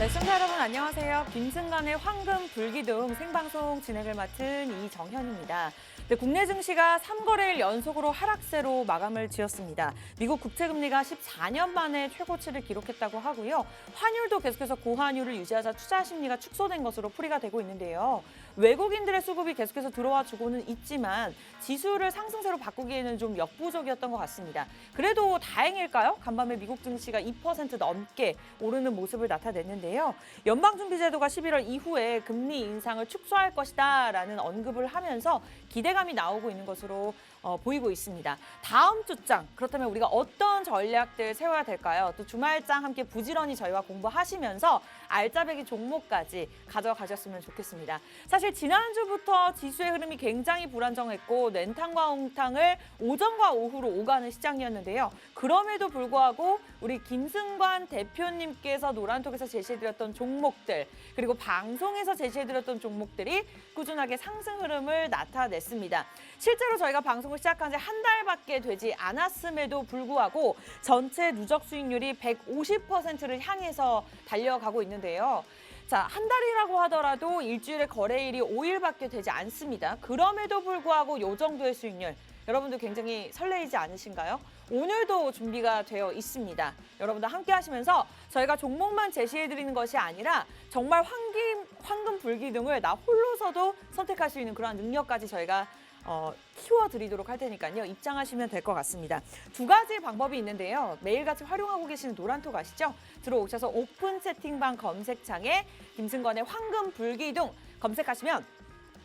네, 시청자 여러분 안녕하세요. 김승관의 황금 불기둥 생방송 진행을 맡은 이정현입니다. 네, 국내 증시가 3거래일 연속으로 하락세로 마감을 지었습니다. 미국 국채금리가 14년 만에 최고치를 기록했다고 하고요. 환율도 계속해서 고환율을 유지하자 투자 심리가 축소된 것으로 풀이가 되고 있는데요. 외국인들의 수급이 계속해서 들어와 주고는 있지만 지수를 상승세로 바꾸기에는 좀 역부족이었던 것 같습니다. 그래도 다행일까요? 간밤에 미국 증시가 2% 넘게 오르는 모습을 나타냈는데요. 연방준비제도가 11월 이후에 금리 인상을 축소할 것이다라는 언급을 하면서 기대감이 나오고 있는 것으로 보이고 있습니다. 다음 주장, 그렇다면 우리가 어떤 전략들 세워야 될까요? 또 주말장 함께 부지런히 저희와 공부하시면서 알짜배기 종목까지 가져가셨으면 좋겠습니다. 사실 지난주부터 지수의 흐름이 굉장히 불안정했고 냉탕과 홍탕을 오전과 오후로 오가는 시장이었는데요. 그럼에도 불구하고 우리 김승관 대표님께서 노란톡에서 제시해드렸던 종목들 그리고 방송에서 제시해드렸던 종목들이 꾸준하게 상승 흐름을 나타냈습니다. 실제로 저희가 방송을 시작한 지 한 달밖에 되지 않았음에도 불구하고 전체 누적 수익률이 150%를 향해서 달려가고 있는데요. 자, 한 달이라고 하더라도 일주일에 거래일이 5일밖에 되지 않습니다. 그럼에도 불구하고 이 정도의 수익률, 여러분들 굉장히 설레이지 않으신가요? 오늘도 준비가 되어 있습니다. 여러분들 함께 하시면서 저희가 종목만 제시해드리는 것이 아니라 정말 황금 불기둥을 나 홀로서도 선택할 수 있는 그런 능력까지 저희가 키워드리도록 할 테니까요. 입장하시면 될 것 같습니다. 두 가지 방법이 있는데요. 매일같이 활용하고 계시는 노란톡 아시죠? 들어오셔서 오픈 채팅방 검색창에 김승관의 황금 불기둥 검색하시면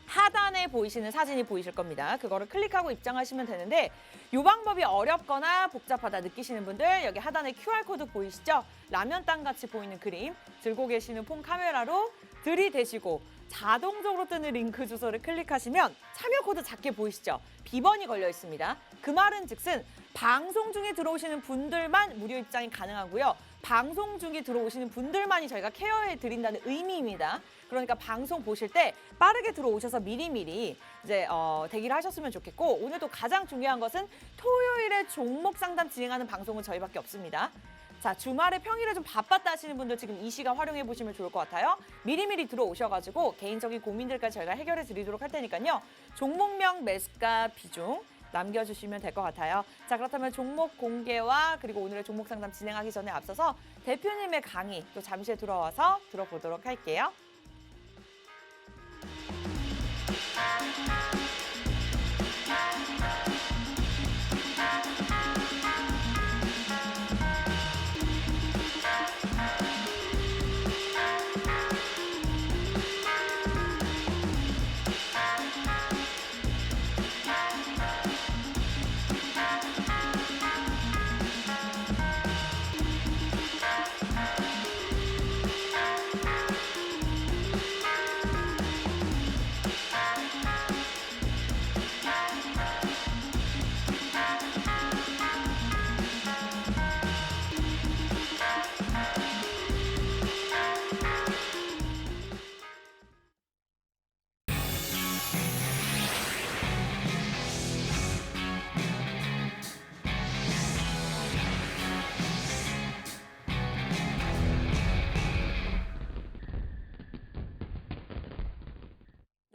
하단에 보이시는 사진이 보이실 겁니다. 그거를 클릭하고 입장하시면 되는데 이 방법이 어렵거나 복잡하다 느끼시는 분들 여기 하단에 QR코드 보이시죠? 라면 땅 같이 보이는 그림 들고 계시는 폰 카메라로 들이대시고 자동적으로 뜨는 링크 주소를 클릭하시면 참여 코드 작게 보이시죠? 비번이 걸려 있습니다. 그 말은 즉슨 방송 중에 들어오시는 분들만 무료 입장이 가능하고요. 방송 중에 들어오시는 분들만이 저희가 케어해 드린다는 의미입니다. 그러니까 방송 보실 때 빠르게 들어오셔서 미리미리 이제 대기를 하셨으면 좋겠고 오늘도 가장 중요한 것은 토요일에 종목 상담 진행하는 방송은 저희밖에 없습니다. 자, 주말에 평일에 좀 바빴다 하시는 분들 지금 이 시간 활용해 보시면 좋을 것 같아요. 미리미리 들어오셔가지고 개인적인 고민들까지 저희가 해결해 드리도록 할 테니까요. 종목명, 매수가, 비중 남겨주시면 될 것 같아요. 자, 그렇다면 종목 공개와 그리고 오늘의 종목 상담 진행하기 전에 앞서서 대표님의 강의 또 잠시 들어와서 들어보도록 할게요.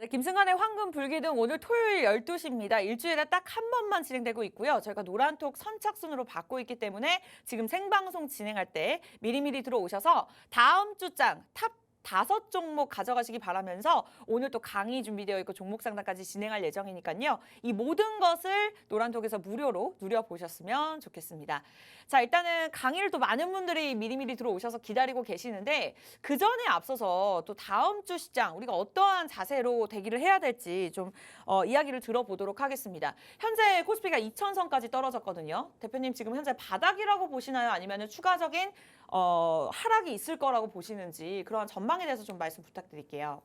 네, 김승관의 황금 불기둥 오늘 토요일 12시입니다. 일주일에 딱 한 번만 진행되고 있고요. 저희가 노란톡 선착순으로 받고 있기 때문에 지금 생방송 진행할 때 미리미리 들어오셔서 다음 주장 탑 5종목 가져가시기 바라면서 오늘 또 강의 준비되어 있고 종목 상담까지 진행할 예정이니까요. 이 모든 것을 노란톡에서 무료로 누려보셨으면 좋겠습니다. 자, 일단은 강의를 또 많은 분들이 미리미리 들어오셔서 기다리고 계시는데 그 전에 앞서서 또 다음 주 시장 우리가 어떠한 자세로 대기를 해야 될지 좀 이야기를 들어보도록 하겠습니다. 현재 코스피가 2,000선까지 떨어졌거든요. 대표님 지금 현재 바닥이라고 보시나요? 아니면 추가적인 하락이 있을 거라고 보시는지 그러한 전망에 대해서 좀 말씀 부탁드릴게요.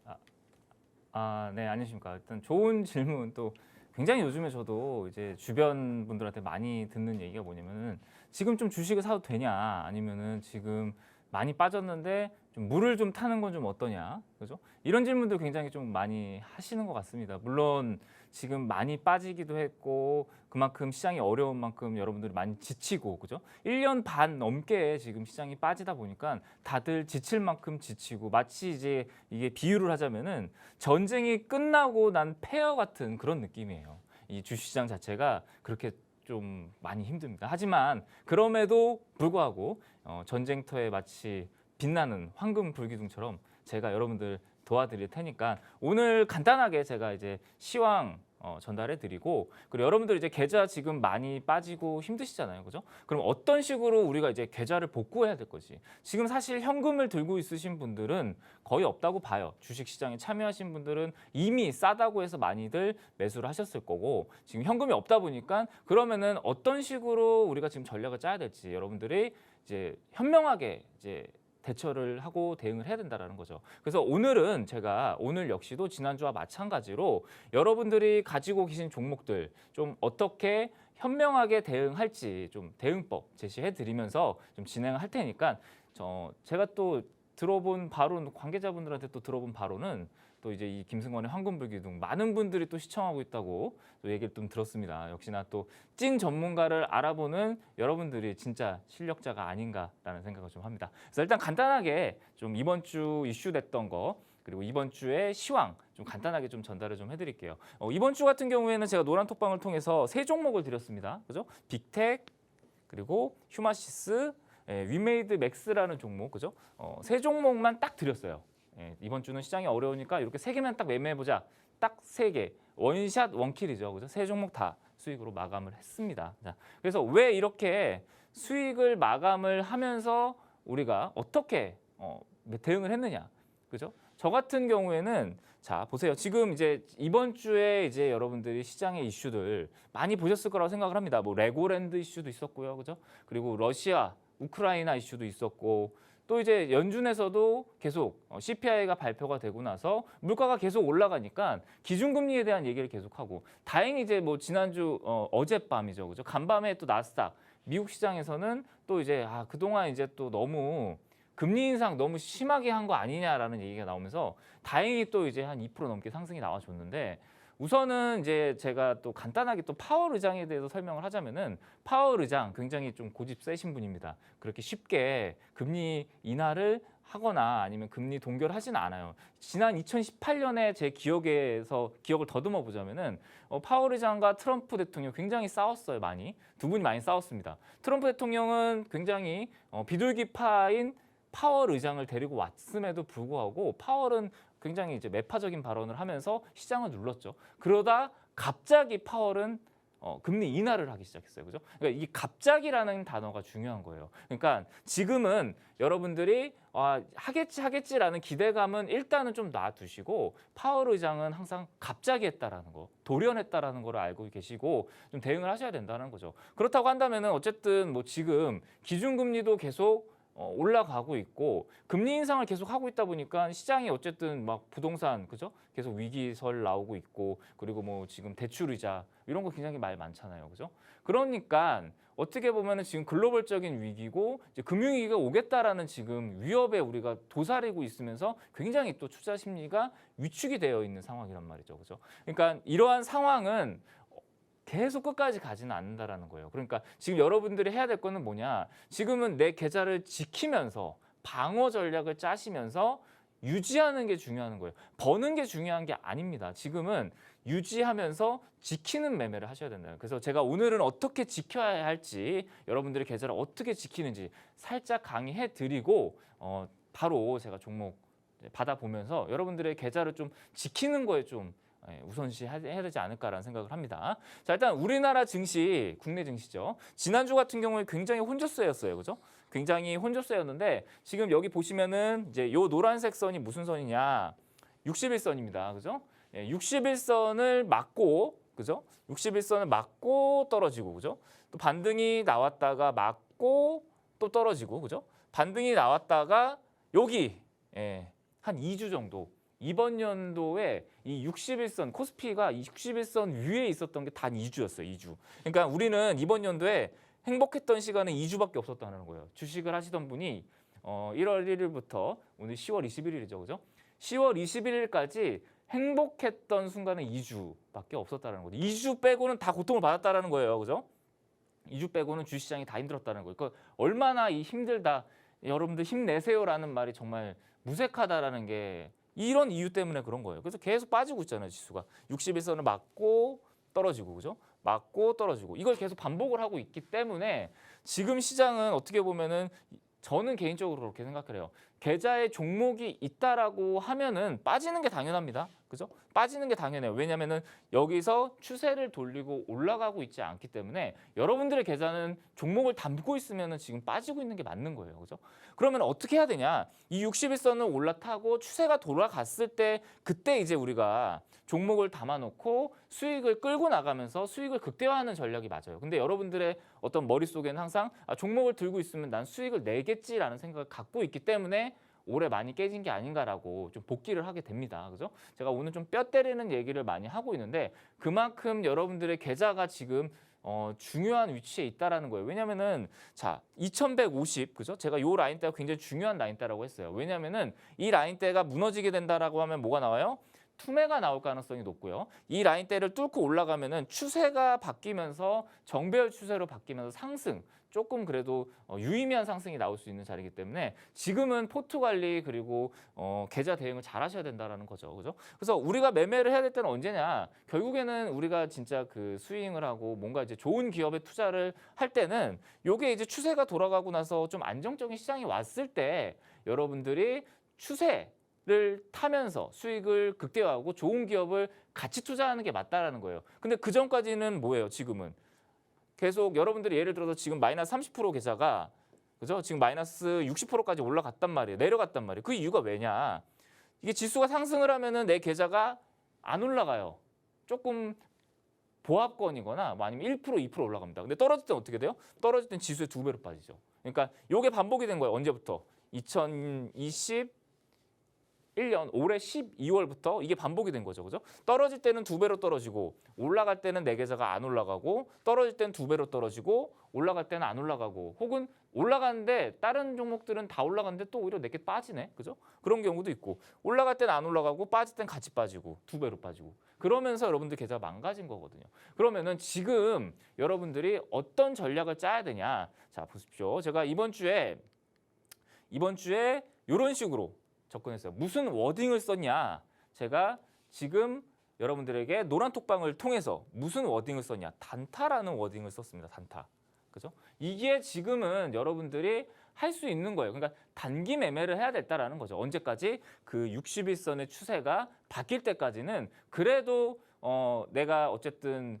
네, 안녕하십니까. 일단 좋은 질문 또 굉장히 요즘에 저도 이제 주변 분들한테 많이 듣는 얘기가 뭐냐면은 지금 좀 주식을 사도 되냐 아니면은 지금 많이 빠졌는데 좀 물을 좀 타는 건 좀 어떠냐, 그죠? 이런 질문들 굉장히 좀 많이 하시는 것 같습니다. 물론 지금 많이 빠지기도 했고 그만큼 시장이 어려운 만큼 여러분들이 많이 지치고 그죠? 1년 반 넘게 지금 시장이 빠지다 보니까 다들 지칠 만큼 지치고 마치 이제 이게 비유를 하자면은 전쟁이 끝나고 난 폐허 같은 그런 느낌이에요. 이 주식시장 자체가 그렇게 좀 많이 힘듭니다. 하지만 그럼에도 불구하고 전쟁터에 마치 빛나는 황금 불기둥처럼 제가 여러분들 도와드릴 테니까 오늘 간단하게 제가 이제 시황 전달해 드리고 그리고 여러분들 이제 계좌 지금 많이 빠지고 힘드시잖아요. 그죠? 그럼 어떤 식으로 우리가 이제 계좌를 복구해야 될 거지? 지금 사실 현금을 들고 있으신 분들은 거의 없다고 봐요. 주식 시장에 참여하신 분들은 이미 싸다고 해서 많이들 매수를 하셨을 거고 지금 현금이 없다 보니까 그러면은 어떤 식으로 우리가 지금 전략을 짜야 될지 여러분들이 이제 현명하게 이제 대처를 하고 대응을 해야 된다는 거죠. 그래서 오늘은 제가 오늘 역시도 지난주와 마찬가지로 여러분들이 가지고 계신 종목들 좀 어떻게 현명하게 대응할지 좀 대응법 제시해 드리면서 좀 진행을 할 테니까 제가 또 들어본 바로 관계자분들한테 또 들어본 바로는 또 이제 이 김승관의 황금불기둥 많은 분들이 또 시청하고 있다고 또 얘기를 좀 들었습니다. 역시나 또 찐 전문가를 알아보는 여러분들이 진짜 실력자가 아닌가라는 생각을 좀 합니다. 그래서 일단 간단하게 좀 이번 주 이슈됐던 거 그리고 이번 주의 시황 좀 간단하게 좀 전달을 좀 해드릴게요. 이번 주 같은 경우에는 제가 노란 톡방을 통해서 세 종목을 드렸습니다. 그죠? 빅텍 그리고 휴마시스 위메이드 맥스라는 종목 그죠? 세 종목만 딱 드렸어요. 이번 주는 시장이 어려우니까 이렇게 세 개만 딱 매매해보자. 딱 세 개. 원샷 원킬이죠. 그죠? 세 종목 다 수익으로 마감을 했습니다. 자, 그래서 왜 이렇게 수익을 마감을 하면서 우리가 어떻게 대응을 했느냐. 그죠? 저 같은 경우에는 자, 보세요. 지금 이제 이번 주에 이제 여러분들이 시장의 이슈들 많이 보셨을 거라고 생각을 합니다. 뭐 레고랜드 이슈도 있었고요. 그죠? 그리고 러시아, 우크라이나 이슈도 있었고 또 이제 연준에서도 계속 CPI가 발표가 되고 나서 물가가 계속 올라가니까 기준금리에 대한 얘기를 계속하고 다행히 이제 뭐 지난주 어젯밤이죠, 그죠? 간밤에 또 나스닥 미국 시장에서는 또 이제 그동안 이제 또 너무 금리 인상 너무 심하게 한 거 아니냐라는 얘기가 나오면서 다행히 또 이제 한 2% 넘게 상승이 나와줬는데 우선은 이제 제가 또 간단하게 또 파월 의장에 대해서 설명을 하자면은 파월 의장 굉장히 좀 고집 세신 분입니다. 그렇게 쉽게 금리 인하를 하거나 아니면 금리 동결을 하지는 않아요. 지난 2018년에 제 기억에서 기억을 더듬어 보자면은 파월 의장과 트럼프 대통령 굉장히 싸웠어요. 많이 두 분이 많이 싸웠습니다. 트럼프 대통령은 굉장히 비둘기파인 파월 의장을 데리고 왔음에도 불구하고 파월은 굉장히 이제 매파적인 발언을 하면서 시장을 눌렀죠. 그러다 갑자기 파월은 금리 인하를 하기 시작했어요. 그죠? 그러니까 이 갑자기라는 단어가 중요한 거예요. 그러니까 지금은 여러분들이 하겠지라는 기대감은 일단은 좀 놔두시고 파월 의장은 항상 갑자기 했다라는 거, 돌연했다라는 걸 알고 계시고 좀 대응을 하셔야 된다는 거죠. 그렇다고 한다면은 어쨌든 뭐 지금 기준금리도 계속 올라가고 있고 금리 인상을 계속 하고 있다 보니까 시장이 어쨌든 막 부동산 그죠? 계속 위기설 나오고 있고 그리고 뭐 지금 대출 이자 이런 거 굉장히 말 많잖아요. 그죠? 그러니까 어떻게 보면은 지금 글로벌적인 위기고 이제 금융위기가 오겠다라는 지금 위협에 우리가 도사리고 있으면서 굉장히 또 투자 심리가 위축이 되어 있는 상황이란 말이죠. 그죠? 그러니까 이러한 상황은 계속 끝까지 가지는 않는다라는 거예요. 그러니까 지금 여러분들이 해야 될 거는 뭐냐? 지금은 내 계좌를 지키면서 방어 전략을 짜시면서 유지하는 게 중요한 거예요. 버는 게 중요한 게 아닙니다. 지금은 유지하면서 지키는 매매를 하셔야 된다. 그래서 제가 오늘은 어떻게 지켜야 할지 여러분들의 계좌를 어떻게 지키는지 살짝 강의해 드리고 바로 제가 종목 받아보면서 여러분들의 계좌를 좀 지키는 거에 좀 우선시 해야 되지 않을까라는 생각을 합니다. 자, 일단 우리나라 증시, 국내 증시죠. 지난주 같은 경우에 굉장히 혼조세였어요. 그죠? 굉장히 혼조세였는데 지금 여기 보시면은 이제 요 노란색 선이 무슨 선이냐? 61선입니다. 그죠? 61선을 맞고 그죠? 61선을 맞고 떨어지고 그죠? 또 반등이 나왔다가 맞고 또 떨어지고 그죠? 반등이 나왔다가 여기 한 2주 정도 이번 연도에 이 61선 코스피가 61선 위에 있었던 게 단 2주였어요. 2주. 그러니까 우리는 이번 연도에 행복했던 시간은 2주밖에 없었다는 거예요. 주식을 하시던 분이 1월 1일부터 오늘 10월 21일이죠. 그죠? 10월 21일까지 행복했던 순간은 2주밖에 없었다는 거죠. 2주 빼고는 다 고통을 받았다는 거예요. 그죠? 2주 빼고는 주시장이 다 힘들었다는 거예요. 그러니까 얼마나 이 힘들다. 여러분들 힘내세요라는 말이 정말 무색하다라는 게 이런 이유 때문에 그런 거예요. 그래서 계속 빠지고 있잖아요, 지수가. 61선을 맞고 떨어지고, 그죠? 맞고 떨어지고. 이걸 계속 반복을 하고 있기 때문에 지금 시장은 어떻게 보면은 저는 개인적으로 그렇게 생각해요. 계좌에 종목이 있다라고 하면은 빠지는 게 당연합니다. 그죠? 빠지는 게 당연해요. 왜냐면은 여기서 추세를 돌리고 올라가고 있지 않기 때문에 여러분들의 계좌는 종목을 담고 있으면은 지금 빠지고 있는 게 맞는 거예요. 그죠? 그러면 어떻게 해야 되냐? 이 61선을 올라타고 추세가 돌아갔을 때 그때 이제 우리가 종목을 담아놓고 수익을 끌고 나가면서 수익을 극대화하는 전략이 맞아요. 근데 여러분들의 어떤 머릿속에는 항상 종목을 들고 있으면 난 수익을 내겠지라는 생각을 갖고 있기 때문에 올해 많이 깨진 게 아닌가라고 좀 복귀를 하게 됩니다. 그죠? 제가 오늘 좀 뼈 때리는 얘기를 많이 하고 있는데 그만큼 여러분들의 계좌가 지금 중요한 위치에 있다라는 거예요. 왜냐면은 자 2150 그죠? 제가 요 라인대가 굉장히 중요한 라인대라고 했어요. 왜냐면은 이 라인대가 무너지게 된다라고 하면 뭐가 나와요? 투매가 나올 가능성이 높고요. 이 라인대를 뚫고 올라가면은 추세가 바뀌면서 정배열 추세로 바뀌면서 상승, 조금 그래도 유의미한 상승이 나올 수 있는 자리이기 때문에 지금은 포트 관리 그리고 계좌 대응을 잘 하셔야 된다라는 거죠. 그죠? 그래서 우리가 매매를 해야 될 때는 언제냐? 결국에는 우리가 진짜 그 스윙을 하고 뭔가 이제 좋은 기업에 투자를 할 때는 요게 이제 추세가 돌아가고 나서 좀 안정적인 시장이 왔을 때 여러분들이 추세를 타면서 수익을 극대화하고 좋은 기업을 같이 투자하는 게 맞다라는 거예요. 근데 그 전까지는 뭐예요? 지금은 계속 여러분들이 예를 들어서 지금 마이너스 30% 계좌가 그죠? 지금 마이너스 60%까지 올라갔단 말이에요. 내려갔단 말이에요. 그 이유가 왜냐? 이게 지수가 상승을 하면은 내 계좌가 안 올라가요. 조금 보합권이거나 뭐 아니면 1%, 2% 올라갑니다. 근데 떨어질 땐 어떻게 돼요? 떨어질 땐 지수의 2배로 빠지죠. 그러니까 이게 반복이 된 거예요. 언제부터? 2021년 올해 12월부터 이게 반복이 된 거죠. 그죠? 떨어질 때는 2배로 떨어지고 올라갈 때는 내 계좌가 안 올라가고 떨어질 때는 2배로 떨어지고 올라갈 때는 안 올라가고 혹은 올라가는데 다른 종목들은 다 올라가는데 또 오히려 내게 빠지네. 그죠? 그런 경우도 있고 올라갈 때는 안 올라가고 빠질 땐 같이 빠지고 2배로 빠지고 그러면서 여러분들 계좌가 망가진 거거든요. 그러면은 지금 여러분들이 어떤 전략을 짜야 되냐? 자, 보십시오. 제가 이번 주에 이런 식으로 접근했어요. 무슨 워딩을 썼냐? 제가 지금 여러분들에게 노란 톡방을 통해서 무슨 워딩을 썼냐? 단타라는 워딩을 썼습니다. 단타. 그죠? 이게 지금은 여러분들이 할 수 있는 거예요. 그러니까 단기 매매를 해야 됐다라는 거죠. 언제까지? 그 61선의 추세가 바뀔 때까지는 그래도 내가 어쨌든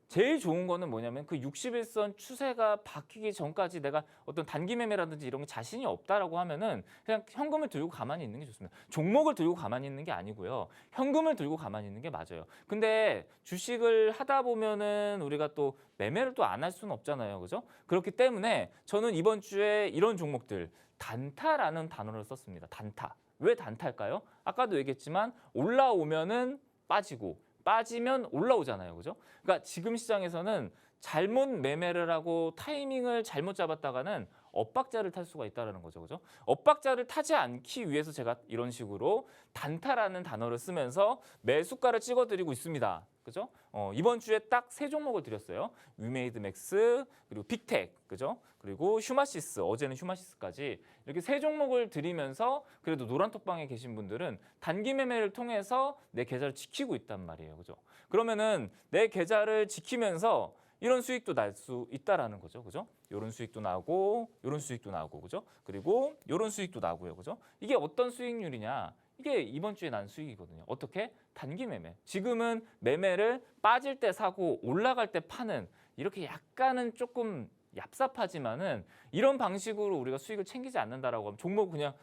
제일 좋은 거는 뭐냐면 그 61선 추세가 바뀌기 전까지 내가 어떤 단기 매매라든지 이런 게 자신이 없다라고 하면은 그냥 현금을 들고 가만히 있는 게 좋습니다. 종목을 들고 가만히 있는 게 아니고요. 현금을 들고 가만히 있는 게 맞아요. 근데 주식을 하다 보면은 우리가 또 매매를 또 안 할 수는 없잖아요. 그죠? 그렇기 때문에 저는 이번 주에 이런 종목들 단타라는 단어를 썼습니다. 단타. 왜 단타일까요? 아까도 얘기했지만 올라오면은 빠지고 빠지면 올라오잖아요. 그죠? 그러니까 지금 시장에서는 잘못 매매를 하고 타이밍을 잘못 잡았다가는 엇박자를 탈 수가 있다는 거죠. 그죠? 엇박자를 타지 않기 위해서 제가 이런 식으로 단타라는 단어를 쓰면서 매수가를 찍어드리고 있습니다. 그죠? 이번 주에 딱 3종목을 드렸어요. 위메이드 맥스, 그리고 빅텍, 그죠? 그리고 휴마시스, 어제는 휴마시스까지 이렇게 3종목을 드리면서 그래도 노란톡방에 계신 분들은 단기 매매를 통해서 내 계좌를 지키고 있단 말이에요. 그죠? 그러면은 내 계좌를 지키면서 이런 수익도 날 수 있다라는 거죠. 그죠? 이런 수익도 나고, 이런 수익도 나고, 그죠? 그리고 이런 수익도 나고요. 그죠? 이게 어떤 수익률이냐? 이게 이번 주에 난 수익이거든요. 어떻게? 단기 매매. 지금은 매매를 빠질 때 사고 올라갈 때 파는 이렇게 약간은 조금 얍삽하지만은 이런 방식으로 우리가 수익을 챙기지 않는다라고 하면 종목 그냥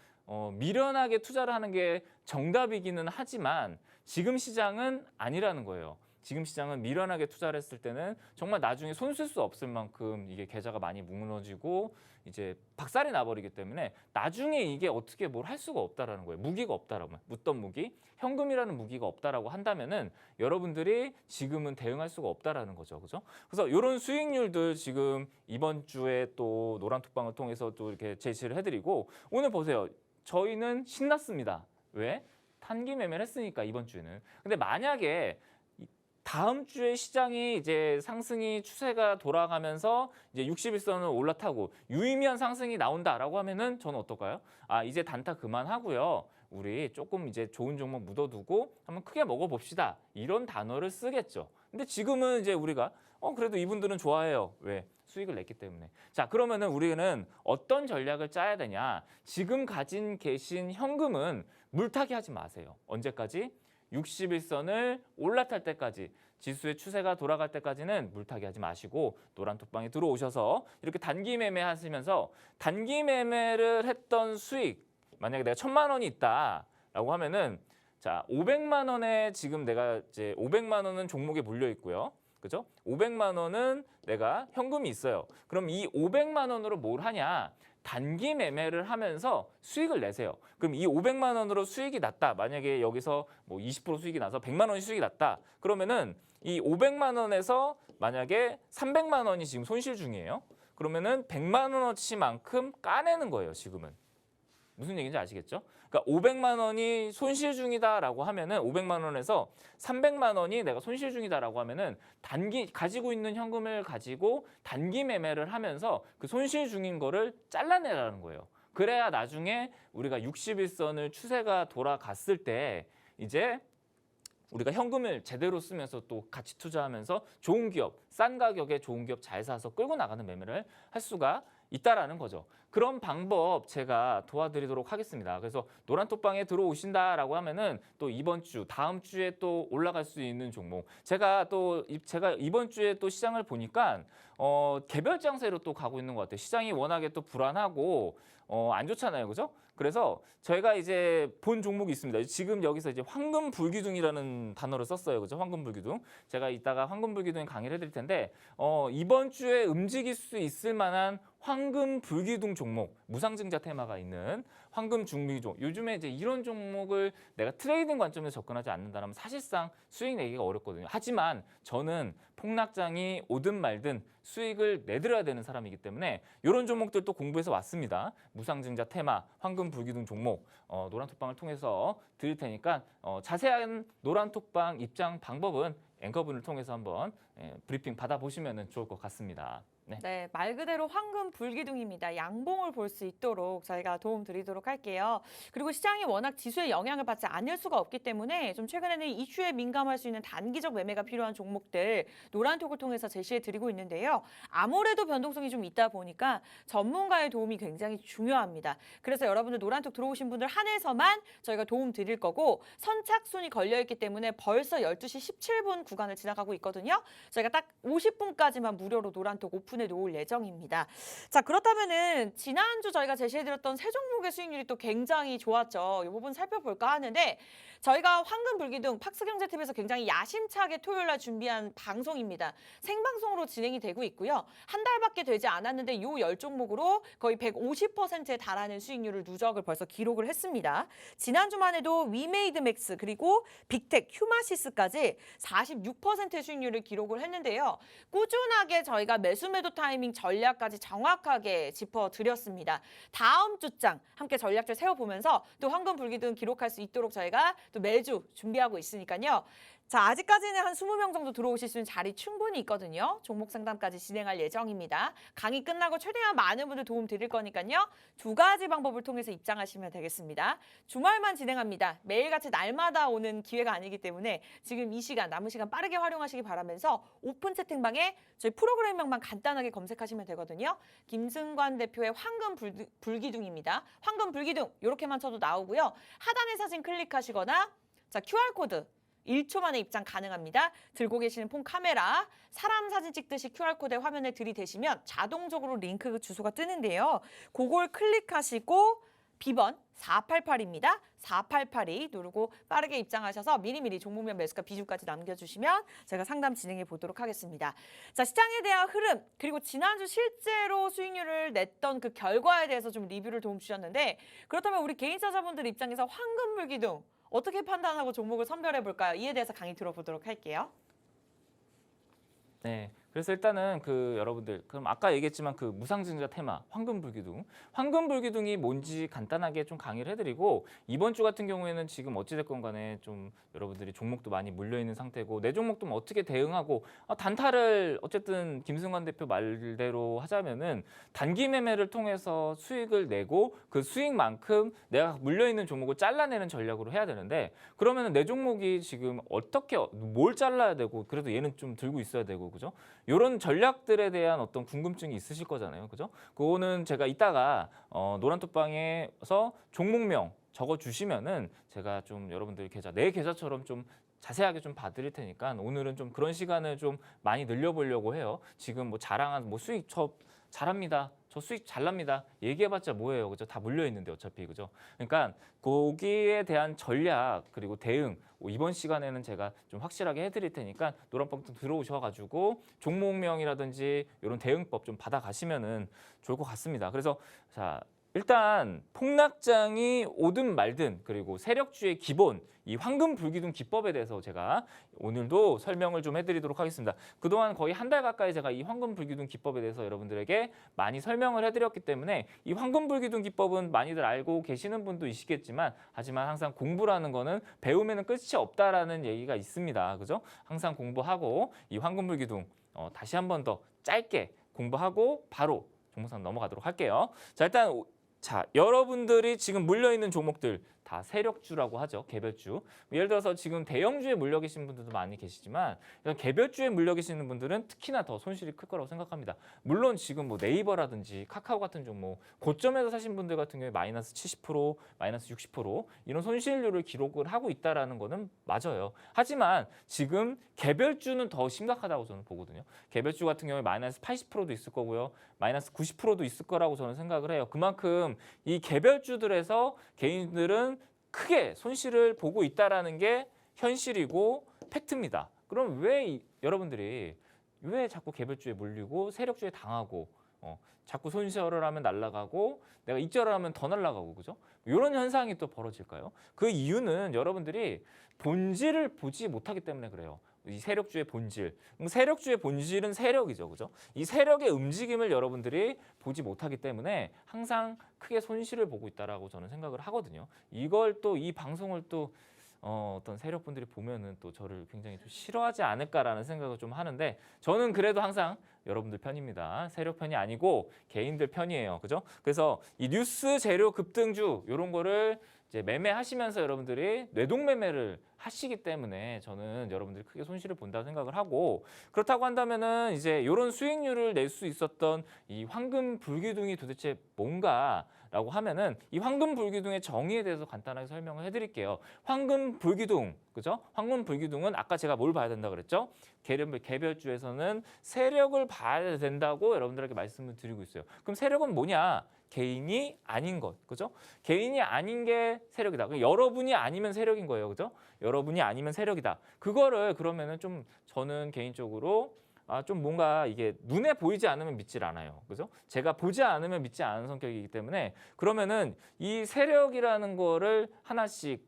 미련하게 투자를 하는 게 정답이기는 하지만 지금 시장은 아니라는 거예요. 지금 시장은 미련하게 투자를 했을 때는 정말 나중에 손 쓸 수 없을 만큼 이게 계좌가 많이 무너지고 이제 박살이 나버리기 때문에 나중에 이게 어떻게 뭘 할 수가 없다라는 거예요. 무기가 없다라고 묻던 무기, 현금이라는 무기가 없다라고 한다면은 여러분들이 지금은 대응할 수가 없다라는 거죠, 그죠? 그래서 이런 수익률들 지금 이번 주에 또 노란톡방을 통해서 또 이렇게 제시를 해드리고 오늘 보세요. 저희는 신났습니다. 왜? 단기 매매를 했으니까 이번 주에는. 근데 만약에 다음 주에 시장이 이제 상승이 추세가 돌아가면서 이제 60일선을 올라타고 유의미한 상승이 나온다라고 하면은 저는 어떨까요? 아, 이제 단타 그만하고요. 우리 조금 이제 좋은 종목 묻어두고 한번 크게 먹어봅시다. 이런 단어를 쓰겠죠. 근데 지금은 이제 우리가 그래도 이분들은 좋아해요. 왜? 수익을 냈기 때문에. 자, 그러면은 우리는 어떤 전략을 짜야 되냐? 지금 가진 계신 현금은 물타기 하지 마세요. 언제까지? 60일선을 올라탈 때까지, 지수의 추세가 돌아갈 때까지는 물타기 하지 마시고 노란톡방에 들어오셔서 이렇게 단기 매매 하시면서 단기 매매를 했던 수익, 만약에 내가 1,000만 원이 있다라고 하면은 자, 500만 원에 지금 내가 이제 500만 원은 종목에 물려 있고요. 그죠? 500만 원은 내가 현금이 있어요. 그럼 이 500만 원으로 뭘 하냐? 단기 매매를 하면서 수익을 내세요. 그럼 이 500만 원으로 수익이 났다. 만약에 여기서 뭐 20% 수익이 나서 100만 원이 수익이 났다. 그러면은 이 500만 원에서 만약에 300만 원이 지금 손실 중이에요. 그러면은 100만 원어치만큼 까내는 거예요, 지금은. 무슨 얘기인지 아시겠죠? 그러니까 500만 원이 손실 중이다라고 하면은 500만 원에서 300만 원이 내가 손실 중이다라고 하면은 단기 가지고 있는 현금을 가지고 단기 매매를 하면서 그 손실 중인 거를 잘라내라는 거예요. 그래야 나중에 우리가 60일선을 추세가 돌아갔을 때 이제 우리가 현금을 제대로 쓰면서 또 같이 투자하면서 좋은 기업, 싼 가격에 좋은 기업 잘 사서 끌고 나가는 매매를 할 수가 있다라는 거죠. 그런 방법 제가 도와드리도록 하겠습니다. 그래서 노란톡방에 들어오신다라고 하면은 또 이번 주, 다음 주에 또 올라갈 수 있는 종목. 제가 이번 주에 또 시장을 보니까 개별 장세로 또 가고 있는 것 같아요. 시장이 워낙에 또 불안하고 안 좋잖아요, 그죠? 그래서 저희가 이제 본 종목이 있습니다. 지금 여기서 이제 황금불기둥이라는 단어를 썼어요, 그죠? 황금불기둥. 제가 이따가 황금불기둥 강의를 해드릴 텐데 이번 주에 움직일 수 있을 만한 황금불기둥 종목, 무상증자 테마가 있는 황금중미종. 요즘에 이제 이런 종목을 내가 트레이딩 관점에서 접근하지 않는다면 사실상 수익 내기가 어렵거든요. 하지만 저는 폭락장이 오든 말든 수익을 내드려야 되는 사람이기 때문에 이런 종목들도 공부해서 왔습니다. 무상증자 테마, 황금불기둥 종목 노란톡방을 통해서 드릴 테니까 자세한 노란톡방 입장 방법은 앵커분을 통해서 한번 브리핑 받아보시면 좋을 것 같습니다. 네, 말 그대로 황금 불기둥입니다. 양봉을 볼 수 있도록 저희가 도움 드리도록 할게요. 그리고 시장이 워낙 지수의 영향을 받지 않을 수가 없기 때문에 좀 최근에는 이슈에 민감할 수 있는 단기적 매매가 필요한 종목들 노란톡을 통해서 제시해 드리고 있는데요. 아무래도 변동성이 좀 있다 보니까 전문가의 도움이 굉장히 중요합니다. 그래서 여러분들 노란톡 들어오신 분들 한해서만 저희가 도움 드릴 거고 선착순이 걸려있기 때문에 벌써 12시 17분 구간을 지나가고 있거든요. 저희가 딱 50분까지만 무료로 노란톡 오픈해 놓을 예정입니다. 자, 그렇다면은 지난주 저희가 제시해드렸던 세 종목의 수익률이 또 굉장히 좋았죠. 이 부분 살펴볼까 하는데 저희가 황금불기둥 팍스경제TV에서 굉장히 야심차게 토요일 날 준비한 방송입니다. 생방송으로 진행이 되고 있고요. 한 달밖에 되지 않았는데 이 10종목으로 거의 150%에 달하는 수익률을 누적을 벌써 기록을 했습니다. 지난주만 해도 위메이드맥스 그리고 빅텍, 휴마시스까지 46%의 수익률을 기록을 했는데요. 꾸준하게 저희가 매수매도 타이밍 전략까지 정확하게 짚어드렸습니다. 다음 주장 함께 전략들 세워보면서 또 황금불기둥 기록할 수 있도록 저희가 또 매주 준비하고 있으니까요. 자, 아직까지는 한 20명 정도 들어오실 수 있는 자리 충분히 있거든요. 종목 상담까지 진행할 예정입니다. 강의 끝나고 최대한 많은 분들 도움 드릴 거니까요. 두 가지 방법을 통해서 입장하시면 되겠습니다. 주말만 진행합니다. 매일같이 날마다 오는 기회가 아니기 때문에 지금 이 시간, 남은 시간 빠르게 활용하시기 바라면서 오픈 채팅방에 저희 프로그램명만 간단하게 검색하시면 되거든요. 김승관 대표의 황금불기둥입니다. 황금불기둥 이렇게만 쳐도 나오고요. 하단의 사진 클릭하시거나 자, QR코드 1초 만에 입장 가능합니다. 들고 계시는 폰 카메라, 사람 사진 찍듯이 QR코드에 화면에 들이대시면 자동적으로 링크 주소가 뜨는데요. 그걸 클릭하시고 B번 488입니다. 4882 누르고 빠르게 입장하셔서 미리미리 종목명 매수가 비중까지 남겨주시면 제가 상담 진행해 보도록 하겠습니다. 자, 시장에 대한 흐름 그리고 지난주 실제로 수익률을 냈던 그 결과에 대해서 좀 리뷰를 도움 주셨는데 그렇다면 우리 개인투자자분들 입장에서 황금불기둥 어떻게 판단하고 종목을 선별해 볼까요? 이에 대해서 강의 들어보도록 할게요. 네, 그래서 일단은 여러분들 그럼 아까 얘기했지만 무상증자 테마 황금불기둥이 뭔지 간단하게 좀 강의를 해드리고 이번 주 같은 경우에는 지금 어찌됐건 간에 좀 여러분들이 종목도 많이 물려 있는 상태고 내 종목도 뭐 어떻게 대응하고 단타를 어쨌든 김승관 대표 말대로 하자면은 단기 매매를 통해서 수익을 내고 그 수익만큼 내가 물려 있는 종목을 잘라내는 전략으로 해야 되는데 그러면은 내 종목이 지금 어떻게 뭘 잘라야 되고 그래도 얘는 좀 들고 있어야 되고 그죠? 이런 전략들에 대한 어떤 궁금증이 있으실 거잖아요. 그죠? 그거는 제가 이따가 노란톡방에서 종목명 적어 주시면은 제가 좀 여러분들 내 계좌처럼 좀 자세하게 좀 봐드릴 테니까 오늘은 좀 그런 시간을 좀 많이 늘려보려고 해요. 지금 뭐 자랑한 수익 저 잘합니다. 저 수익 잘 납니다. 얘기해봤자 뭐예요, 그죠? 다 물려 있는데 어차피 그죠? 그러니까 거기에 대한 전략 그리고 대응 이번 시간에는 제가 좀 확실하게 해드릴 테니까 노란방 들어오셔가지고 종목명이라든지 이런 대응법 좀 받아가시면은 좋을 것 같습니다. 그래서 자. 일단 폭락장이 오든 말든 그리고 세력주의 기본 이 황금불기둥 기법에 대해서 제가 오늘도 설명을 좀 해드리도록 하겠습니다. 그동안 거의 한 달 가까이 제가 이 황금불기둥 기법에 대해서 여러분들에게 많이 설명을 해드렸기 때문에 이 황금불기둥 기법은 많이들 알고 계시는 분도 있겠지만 하지만 항상 공부라는 거는 배우면은 끝이 없다라는 얘기가 있습니다. 그죠? 항상 공부하고 이 황금불기둥 다시 한 번 더 짧게 공부하고 바로 종목상 넘어가도록 할게요. 자, 일단 여러분들이 지금 물려있는 종목들 다 세력주라고 하죠. 개별주. 예를 들어서 지금 대형주에 물려 계신 분들도 많이 계시지만 개별주에 물려 계시는 분들은 특히나 더 손실이 클 거라고 생각합니다. 물론 지금 뭐 네이버라든지 카카오 같은 종목 고점에서 사신 분들 같은 경우에 마이너스 70%, 마이너스 60% 이런 손실률을 기록을 하고 있다는 거는 맞아요. 하지만 지금 개별주는 더 심각하다고 저는 보거든요. 개별주 같은 경우에 마이너스 80%도 있을 거고요. 마이너스 90%도 있을 거라고 저는 생각을 해요. 그만큼 이 개별주들에서 개인들은 크게 손실을 보고 있다는 게 현실이고 팩트입니다. 그럼 여러분들이 왜 자꾸 개별주에 물리고 세력주에 당하고 자꾸 손실을 하면 날아가고 내가 익절을 하면 더 날아가고 그죠? 이런 현상이 또 벌어질까요? 그 이유는 여러분들이 본질을 보지 못하기 때문에 그래요. 이 세력주의 본질. 세력주의 본질은 세력이죠. 그죠? 이 세력의 움직임을 여러분들이 보지 못하기 때문에 항상 크게 손실을 보고 있다라고 저는 생각을 하거든요. 이걸 또 이 방송을 또 어떤 세력분들이 보면은 또 저를 굉장히 좀 싫어하지 않을까라는 생각을 좀 하는데 저는 그래도 항상 여러분들 편입니다. 세력 편이 아니고 개인들 편이에요. 그죠? 그래서 이 뉴스 재료 급등주 이런 거를 이제 매매하시면서 여러분들이 뇌동매매를 하시기 때문에 저는 여러분들이 크게 손실을 본다고 생각을 하고 그렇다고 한다면은 이제 이런 수익률을 낼 수 있었던 이 황금불기둥이 도대체 뭔가라고 하면은 이 황금불기둥의 정의에 대해서 간단하게 설명을 해드릴게요. 황금불기둥, 그죠? 황금불기둥은 아까 제가 뭘 봐야 된다 그랬죠? 개별주에서는 세력을 봐야 된다고 여러분들에게 말씀을 드리고 있어요. 그럼 세력은 뭐냐? 개인이 아닌 것, 그죠? 개인이 아닌 게 세력이다. 여러분이 아니면 세력인 거예요, 그죠? 여러분이 아니면 세력이다. 그거를 그러면은 좀 저는 개인적으로 좀 뭔가 이게 눈에 보이지 않으면 믿질 않아요, 그죠? 제가 보지 않으면 믿지 않는 성격이기 때문에 그러면은 이 세력이라는 거를 하나씩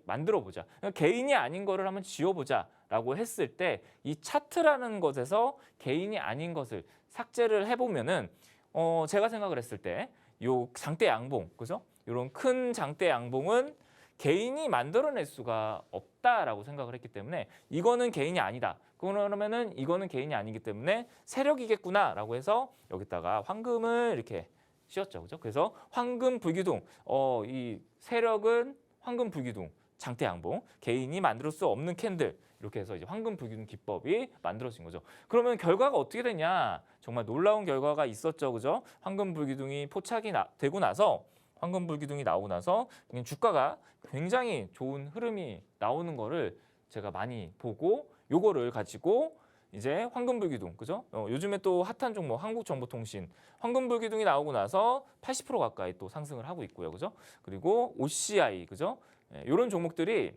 만들어 보자. 개인이 아닌 거를 한번 지워보자라고 했을 때 이 차트라는 것에서 개인이 아닌 것을 삭제를 해보면은 제가 생각을 했을 때 요 장대 양봉, 그죠? 이런 큰 장대 양봉은 개인이 만들어낼 수가 없다라고 생각을 했기 때문에 이거는 개인이 아니다. 그러면은 이거는 개인이 아니기 때문에 세력이겠구나라고 해서 여기다가 황금을 이렇게 씌웠죠, 그죠? 그래서 황금불기둥, 이 세력은 황금불기둥, 장대 양봉, 개인이 만들 수 없는 캔들. 이렇게 해서 이제 황금불기둥 기법이 만들어진 거죠. 그러면 결과가 어떻게 되냐? 정말 놀라운 결과가 있었죠, 그죠? 황금불기둥이 포착이 되고 나서 황금불기둥이 나오고 나서 주가가 굉장히 좋은 흐름이 나오는 거를 제가 많이 보고 요거를 가지고 이제 황금불기둥, 그죠? 요즘에 또 핫한 종목 한국정보통신 황금불기둥이 나오고 나서 80% 가까이 또 상승을 하고 있고요, 그죠? 그리고 OCI, 그죠? 이런 종목들이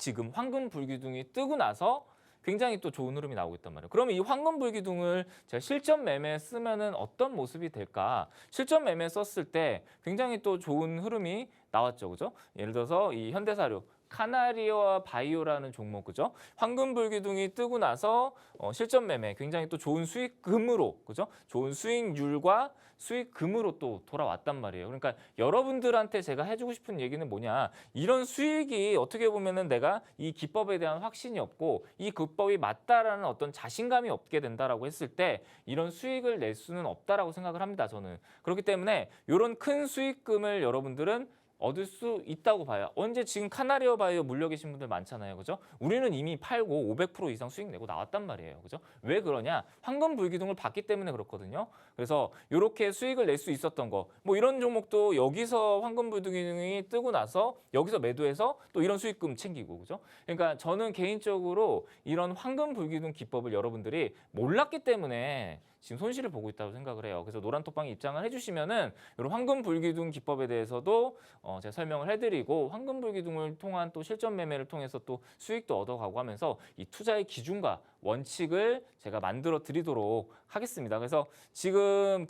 지금 황금불기둥이 뜨고 나서 굉장히 또 좋은 흐름이 나오고 있단 말이에요. 그러면 이 황금불기둥을 제가 실전 매매에 쓰면은 어떤 모습이 될까? 실전 매매에 썼을 때 굉장히 또 좋은 흐름이 나왔죠, 그죠? 예를 들어서 이 현대사료 카나리와 바이오라는 종목, 그죠? 황금불기둥이 뜨고 나서 실전 매매 굉장히 또 좋은 수익금으로, 그죠? 좋은 수익률과 수익금으로 또 돌아왔단 말이에요. 그러니까 여러분들한테 제가 해주고 싶은 얘기는 뭐냐? 이런 수익이 어떻게 보면은 내가 이 기법에 대한 확신이 없고 이 기법이 맞다라는 어떤 자신감이 없게 된다라고 했을 때 이런 수익을 낼 수는 없다라고 생각을 합니다. 저는 그렇기 때문에 이런 큰 수익금을 여러분들은 얻을 수 있다고 봐요. 언제 지금 카나리아 바이오 물려 계신 분들 많잖아요. 그죠? 우리는 이미 팔고 500% 이상 수익 내고 나왔단 말이에요. 그죠? 왜 그러냐? 황금불기둥을 봤기 때문에 그렇거든요. 그래서 이렇게 수익을 낼 수 있었던 거. 뭐 이런 종목도 여기서 황금불기둥이 뜨고 나서 여기서 매도해서 또 이런 수익금 챙기고. 그죠? 그러니까 저는 개인적으로 이런 황금불기둥 기법을 여러분들이 몰랐기 때문에 지금 손실을 보고 있다고 생각을 해요. 그래서 노란톡방에 입장을 해주시면은 이런 황금불기둥 기법에 대해서도 제가 설명을 해드리고 황금불기둥을 통한 또 실전 매매를 통해서 또 수익도 얻어가고 하면서 이 투자의 기준과 원칙을 제가 만들어 드리도록 하겠습니다. 그래서 지금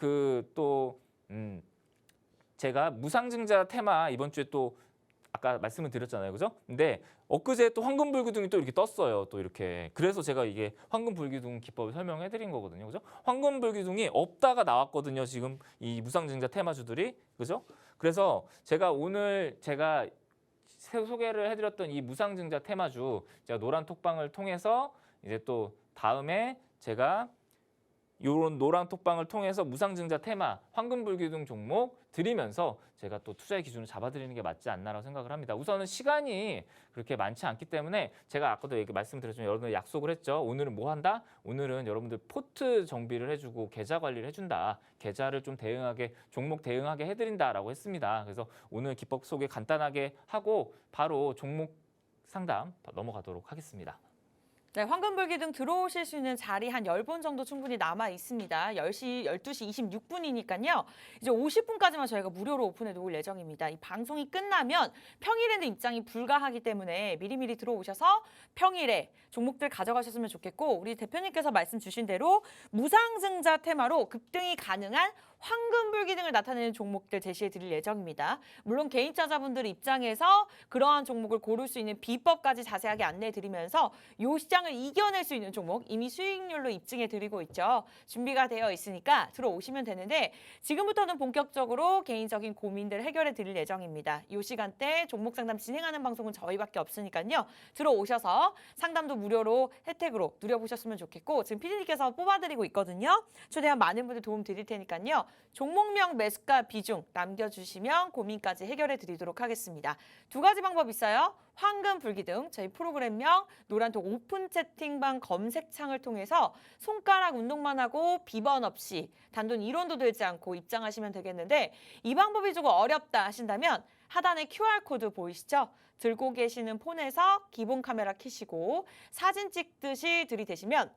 제가 무상증자 테마 이번 주에 또 아까 말씀을 드렸잖아요. 그죠? 근데 엊그제 또 황금불기둥이 또 이렇게 떴어요. 또 이렇게. 그래서 제가 이게 황금불기둥 기법을 설명해 드린 거거든요. 그죠? 황금불기둥이 없다가 나왔거든요. 지금 이 무상증자 테마주들이. 그죠? 그래서 제가 오늘 소개를 해드렸던 이 무상증자 테마주 제가 노란 톡방을 통해서 이제 또 다음에 제가 이런 노란 톡방을 통해서 무상증자 테마 황금불기둥 종목 드리면서 제가 또 투자의 기준을 잡아드리는 게 맞지 않나라고 생각을 합니다. 우선은 시간이 그렇게 많지 않기 때문에 제가 아까도 말씀드렸지만 여러분들 약속을 했죠. 오늘은 뭐 한다? 오늘은 여러분들 포트 정비를 해주고 계좌 관리를 해준다. 계좌를 좀 대응하게 종목 대응하게 해드린다라고 했습니다. 그래서 오늘 기법 소개 간단하게 하고 바로 종목 상담 넘어가도록 하겠습니다. 네, 황금불기둥 들어오실 수 있는 자리 한 10분 정도 충분히 남아 있습니다. 12시 26분이니까요. 이제 50분까지만 저희가 무료로 오픈해 놓을 예정입니다. 이 방송이 끝나면 평일에는 입장이 불가하기 때문에 미리미리 들어오셔서 평일에 종목들 가져가셨으면 좋겠고 우리 대표님께서 말씀 주신 대로 무상증자 테마로 급등이 가능한 황금불기둥을 나타내는 종목들 제시해 드릴 예정입니다. 물론 개인 투자자분들 입장에서 그러한 종목을 고를 수 있는 비법까지 자세하게 안내해 드리면서 이 시장을 이겨낼 수 있는 종목 이미 수익률로 입증해 드리고 있죠. 준비가 되어 있으니까 들어오시면 되는데 지금부터는 본격적으로 개인적인 고민들 해결해 드릴 예정입니다. 이 시간대 종목 상담 진행하는 방송은 저희밖에 없으니까요. 들어오셔서 상담도 무료로 혜택으로 누려보셨으면 좋겠고 지금 PD님께서 뽑아드리고 있거든요. 최대한 많은 분들 도움 드릴 테니까요. 종목명 매수가 비중 남겨주시면 고민까지 해결해 드리도록 하겠습니다. 두 가지 방법 있어요. 황금불기둥 저희 프로그램명 노란톡 오픈 채팅방 검색창을 통해서 손가락 운동만 하고 비번 없이 단돈 1원도 들지 않고 입장하시면 되겠는데 이 방법이 조금 어렵다 하신다면 하단에 QR코드 보이시죠? 들고 계시는 폰에서 기본 카메라 켜시고 사진 찍듯이 들이대시면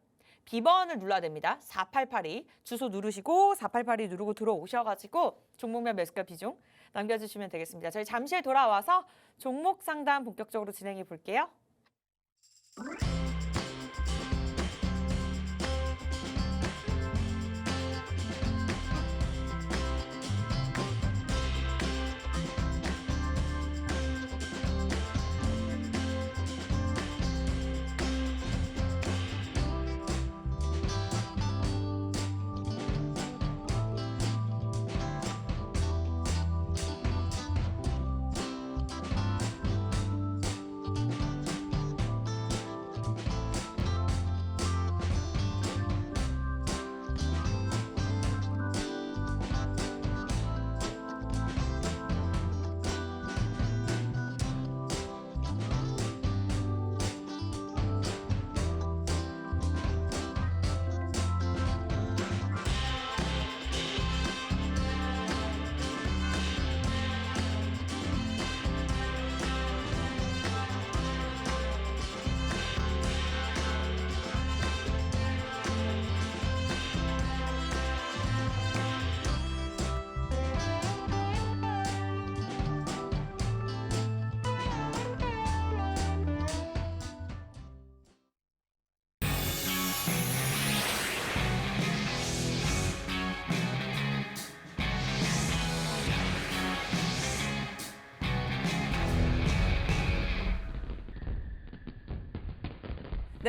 비번을 눌러야 됩니다. 4882 주소 누르시고 4882 누르고 들어오셔가지고 종목명 매수가 비중 남겨주시면 되겠습니다. 저희 잠시 후에 돌아와서 종목 상담 본격적으로 진행해 볼게요.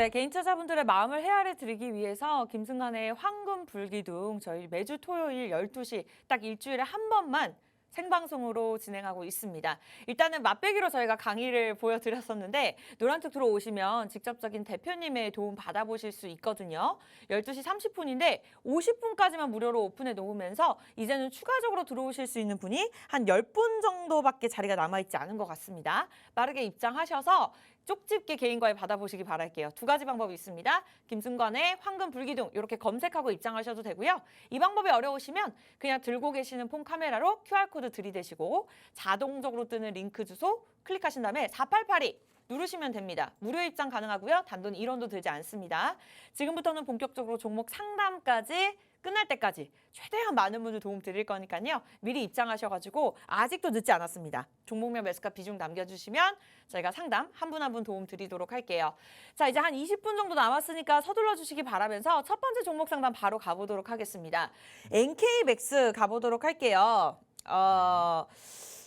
네, 개인 투자자분들의 마음을 헤아려 드리기 위해서 김승환의 황금 불기둥 저희 매주 토요일 12시 딱 일주일에 한 번만 생방송으로 진행하고 있습니다. 일단은 맛배기로 저희가 강의를 보여드렸었는데 노란톡 들어오시면 직접적인 대표님의 도움 받아보실 수 있거든요. 12시 30분인데 50분까지만 무료로 오픈해 놓으면서 이제는 추가적으로 들어오실 수 있는 분이 한 10분 정도밖에 자리가 남아있지 않은 것 같습니다. 빠르게 입장하셔서 쪽집게 개인과외 받아보시기 바랄게요. 두 가지 방법이 있습니다. 김승관의 황금 불기둥 이렇게 검색하고 입장하셔도 되고요. 이 방법이 어려우시면 그냥 들고 계시는 폰 카메라로 QR코드 들이대시고 자동적으로 뜨는 링크 주소 클릭하신 다음에 4882 누르시면 됩니다. 무료 입장 가능하고요. 단돈 1원도 들지 않습니다. 지금부터는 본격적으로 종목 상담까지 끝날 때까지 최대한 많은 분들 도움 드릴 거니까요. 미리 입장하셔가지고 아직도 늦지 않았습니다. 종목명 매수가 비중 남겨주시면 저희가 상담 한 분 한 분 도움 드리도록 할게요. 자, 이제 한 20분 정도 남았으니까 서둘러 주시기 바라면서 첫 번째 종목 상담 바로 가보도록 하겠습니다. NK맥스 가보도록 할게요.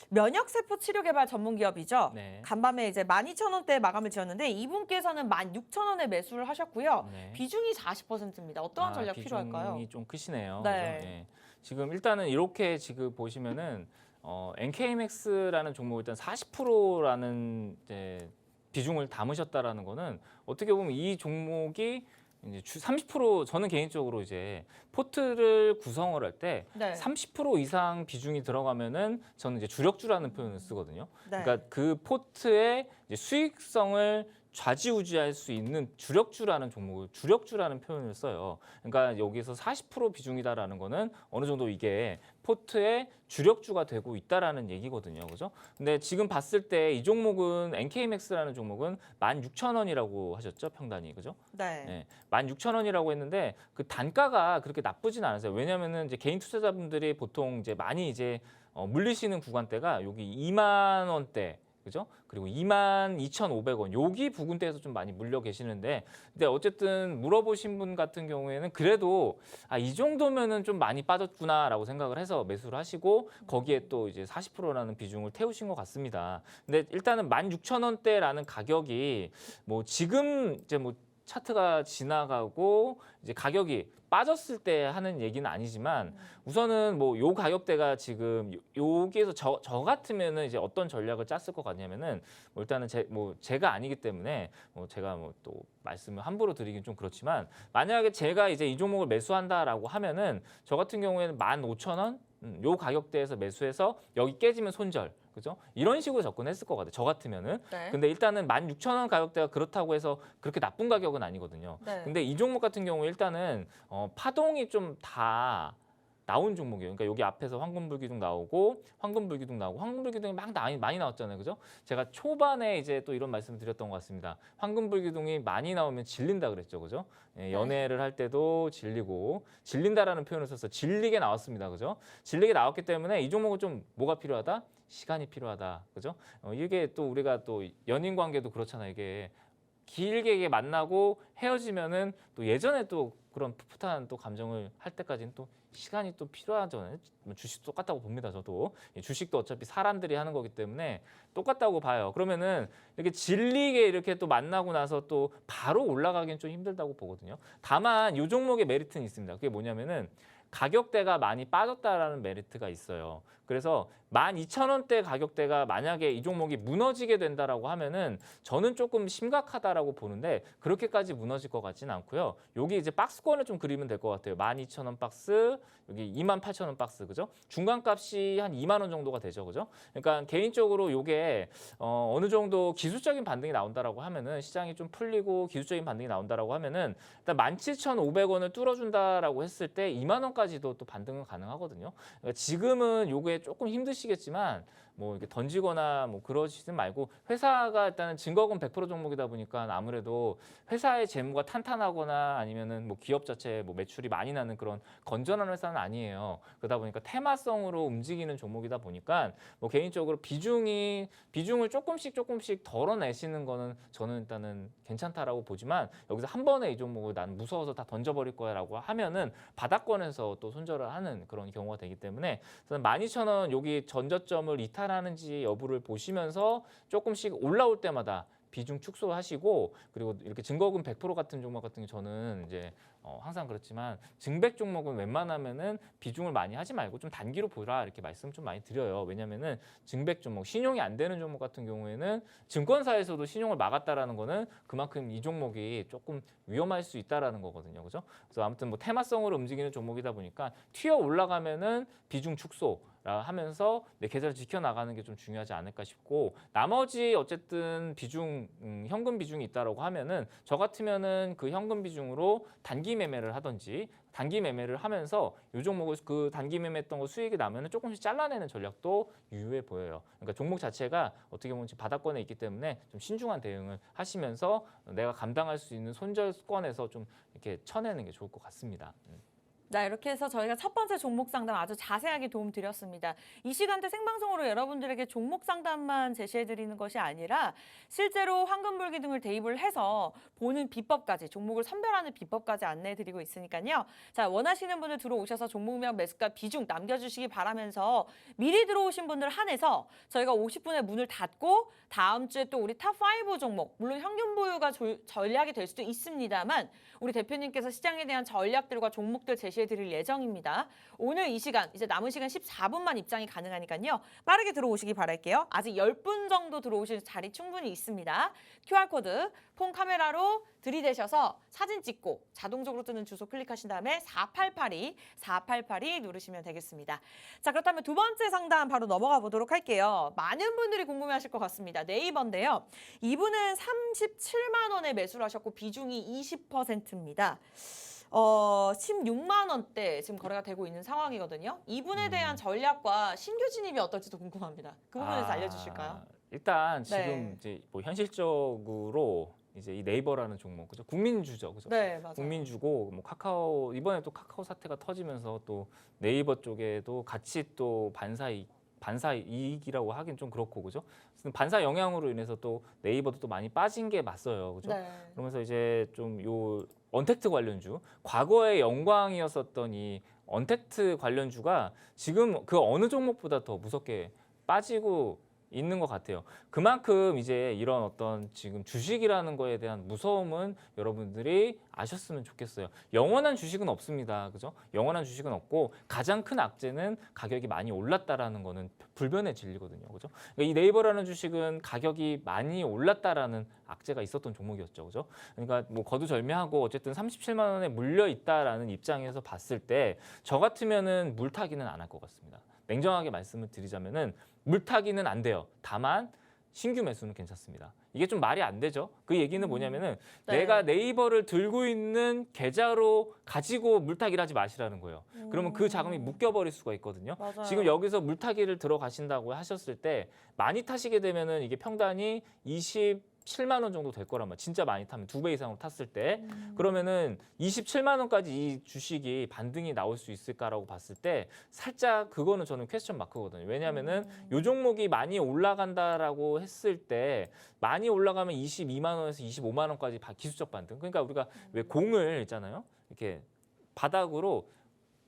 면역세포 치료 개발 전문 기업이죠. 네. 간밤에 이제 12,000원대 마감을 지었는데 이분께서는 16,000원에 매수를 하셨고요. 네. 비중이 40%입니다. 어떠한 전략 필요할까요? 비중이 좀 크시네요. 네. 그죠? 예. 지금 일단은 이렇게 지금 보시면은 NK맥스라는 종목 일단 40%라는 이제 비중을 담으셨다라는 거는 어떻게 보면 이 종목이 이제 30% 저는 개인적으로 이제 포트를 구성을 할 때 네. 30% 이상 비중이 들어가면은 저는 이제 주력주라는 표현을 쓰거든요. 네. 그러니까 그 포트의 이제 수익성을 좌지우지할 수 있는 주력주라는 종목을 주력주라는 표현을 써요. 그러니까 여기서 40% 비중이다라는 거는 어느 정도 이게 포트의 주력주가 되고 있다라는 얘기거든요. 그죠? 근데 지금 봤을 때 이 종목은 NK맥스라는 종목은 16,000원이라고 하셨죠? 평단이. 그죠? 네. 네, 16,000원이라고 했는데 그 단가가 그렇게 나쁘진 않았어요. 왜냐면은 이제 개인 투자자분들이 보통 이제 많이 이제 물리시는 구간대가 여기 2만 원대 그죠? 그리고 22,500원 여기 부근대에서 좀 많이 물려 계시는데 근데 어쨌든 물어보신 분 같은 경우에는 그래도 이 정도면은 좀 많이 빠졌구나라고 생각을 해서 매수를 하시고 거기에 또 이제 40%라는 비중을 태우신 것 같습니다. 근데 일단은 16,000원대라는 가격이 뭐 지금 이제 뭐 차트가 지나가고 이제 가격이 빠졌을 때 하는 얘기는 아니지만 우선은 뭐 요 가격대가 지금 여기에서 저 같으면은 이제 어떤 전략을 짰을 것 같냐면은 뭐 일단은 제가 아니기 때문에 뭐 제가 뭐 또 말씀을 함부로 드리긴 좀 그렇지만 만약에 제가 이제 이 종목을 매수한다라고 하면은 저 같은 경우에는 15,000원 요 가격대에서 매수해서 여기 깨지면 손절. 그죠? 이런 식으로 접근했을 것 같아요. 저 같으면은. 네. 근데 일단은 16,000원 가격대가 그렇다고 해서 그렇게 나쁜 가격은 아니거든요. 네. 근데 이 종목 같은 경우 일단은 파동이 좀 다 나온 종목이에요. 그러니까 여기 앞에서 황금불기둥 나오고 황금불기둥 나오고 황금불기둥이 막 많이 나왔잖아요. 그죠? 제가 초반에 이제 또 이런 말씀을 드렸던 것 같습니다. 황금불기둥이 많이 나오면 질린다 그랬죠. 그죠? 예, 연애를 할 때도 질리고 질린다라는 표현을 써서 질리게 나왔습니다. 그죠? 질리게 나왔기 때문에 이 종목은 좀 뭐가 필요하다? 시간이 필요하다. 그죠? 이게 또 우리가 또 연인 관계도 그렇잖아요. 이게 길게 이게 만나고 헤어지면은 또 예전에 또 그런 풋풋한 또 감정을 할 때까지는 또 시간이 또 필요하잖아요. 주식도 똑같다고 봅니다. 저도 주식도 어차피 사람들이 하는 거기 때문에 똑같다고 봐요. 그러면은 이렇게 질리게 이렇게 또 만나고 나서 또 바로 올라가기는 좀 힘들다고 보거든요. 다만 이 종목의 메리트는 있습니다. 그게 뭐냐면은 가격대가 많이 빠졌다라는 메리트가 있어요. 그래서 12,000원대 가격대가 만약에 이 종목이 무너지게 된다라고 하면은 저는 조금 심각하다라고 보는데 그렇게까지 무너질 것 같지는 않고요. 여기 이제 박스권을 좀 그리면 될 것 같아요. 12,000원 박스, 여기 28,000원 박스, 그죠? 중간값이 한 2만 원 정도가 되죠, 그죠? 그러니까 개인적으로 요게 어느 정도 기술적인 반등이 나온다라고 하면은 시장이 좀 풀리고 기술적인 반등이 나온다라고 하면은 일단 17,500원을 뚫어준다라고 했을 때 2만 원까지도 또 반등은 가능하거든요. 그러니까 지금은 요게 조금 힘드시겠지만 뭐 이렇게 던지거나 뭐 그러시지 말고 회사가 일단은 증거금 100% 종목이다 보니까 아무래도 회사의 재무가 탄탄하거나 아니면은 뭐 기업 자체 뭐 매출이 많이 나는 그런 건전한 회사는 아니에요. 그러다 보니까 테마성으로 움직이는 종목이다 보니까 뭐 개인적으로 비중을 조금씩 덜어내시는 거는 저는 일단은 괜찮다라고 보지만 여기서 한 번에 이 종목을 난 무서워서 다 던져버릴 거야라고 하면은 바닥권에서 또 손절을 하는 그런 경우가 되기 때문에 12,000원 여기 전저점을 이탈하는지 여부를 보시면서 조금씩 올라올 때마다 비중 축소하시고 그리고 이렇게 증거금 100% 같은 종목 같은 게 저는 이제 항상 그렇지만 증백 종목은 웬만하면은 비중을 많이 하지 말고 좀 단기로 보라 이렇게 말씀 좀 많이 드려요. 왜냐면은 증백 종목, 신용이 안 되는 종목 같은 경우에는 증권사에서도 신용을 막았다라는 거는 그만큼 이 종목이 조금 위험할 수 있다라는 거거든요. 그죠? 그래서 아무튼 뭐 테마성으로 움직이는 종목이다 보니까 튀어 올라가면은 비중 축소 하면서 내 계좌를 지켜나가는 게 좀 중요하지 않을까 싶고 나머지 어쨌든 비중 현금 비중이 있다라고 하면은 저 같으면은 그 현금 비중으로 단기 매매를 하든지 단기 매매를 하면서 이 종목을 그 단기 매매했던 거 수익이 나면은 조금씩 잘라내는 전략도 유효해 보여요. 그러니까 종목 자체가 어떻게 보면 지금 바닥권에 있기 때문에 좀 신중한 대응을 하시면서 내가 감당할 수 있는 손절권에서 좀 이렇게 쳐내는 게 좋을 것 같습니다. 자, 이렇게 해서 저희가 첫 번째 종목 상담 아주 자세하게 도움 드렸습니다. 이 시간대 생방송으로 여러분들에게 종목 상담만 제시해 드리는 것이 아니라 실제로 황금불기 등을 대입을 해서 보는 비법까지 종목을 선별하는 비법까지 안내해 드리고 있으니까요. 자, 원하시는 분들 들어오셔서 종목명 매수가 비중 남겨주시기 바라면서 미리 들어오신 분들 한해서 저희가 50분에 문을 닫고 다음 주에 또 우리 탑5 종목, 물론 현금 보유가 전략이 될 수도 있습니다만 우리 대표님께서 시장에 대한 전략들과 종목들 제시해 드릴 예정입니다. 오늘 이 시간, 이제 남은 시간 14분만 입장이 가능하니까요. 빠르게 들어오시기 바랄게요. 아직 10분 정도 들어오실 자리 충분히 있습니다. QR코드, 폰 카메라로 들이대셔서 사진 찍고 자동적으로 뜨는 주소 클릭하신 다음에 4882 누르시면 되겠습니다. 자, 그렇다면 두 번째 상담 바로 넘어가 보도록 할게요. 많은 분들이 궁금해하실 것 같습니다. 네이버인데요. 이분은 37만 원에 매수를 하셨고 비중이 20%입니다. 16만 원대 지금 거래가 되고 있는 상황이거든요. 이분에 대한 전략과 신규 진입이 어떨지도 궁금합니다. 그 부분에서 알려주실까요? 일단 지금 네. 이제 뭐 현실적으로 이제 이 네이버라는 종목 그죠? 국민주죠, 그죠? 네, 맞아요. 국민주고 뭐 카카오 이번에 또 카카오 사태가 터지면서 또 네이버 쪽에도 같이 또 반사 이익이라고 하긴 좀 그렇고 그죠? 반사 영향으로 인해서 또 네이버도 또 많이 빠진 게 맞어요, 그죠? 네. 그러면서 이제 좀 요 언택트 관련주 과거의 영광이었었던 이 언택트 관련주가 지금 그 어느 종목보다 더 무섭게 빠지고 있는 것 같아요. 그만큼 이제 이런 어떤 지금 주식이라는 거에 대한 무서움은 여러분들이 아셨으면 좋겠어요. 영원한 주식은 없습니다. 그죠? 영원한 주식은 없고 가장 큰 악재는 가격이 많이 올랐다라는 거는 불변의 진리거든요. 그죠? 그러니까 이 네이버라는 주식은 가격이 많이 올랐다라는 악재가 있었던 종목이었죠. 그죠? 그러니까 뭐 거두절미하고 어쨌든 37만 원에 물려 있다라는 입장에서 봤을 때 저 같으면은 물타기는 안 할 것 같습니다. 냉정하게 말씀을 드리자면은 물타기는 안 돼요. 다만 신규 매수는 괜찮습니다. 이게 좀 말이 안 되죠. 그 얘기는 뭐냐면은 네. 내가 네이버를 들고 있는 계좌로 가지고 물타기를 하지 마시라는 거예요. 그러면 그 자금이 묶여버릴 수가 있거든요. 맞아요. 지금 여기서 물타기를 들어가신다고 하셨을 때 많이 타시게 되면은 이게 평단이 27만 원 정도 될 거란 말이에요. 진짜 많이 타면 2배 이상으로 탔을 때 그러면은 27만 원까지 이 주식이 반등이 나올 수 있을까라고 봤을 때 살짝 그거는 저는 퀘스천 마크거든요. 왜냐하면은 요 종목이 많이 올라간다라고 했을 때 많이 올라가면 22만 원에서 25만 원까지 기술적 반등. 그러니까 우리가 왜 공을 있잖아요. 이렇게 바닥으로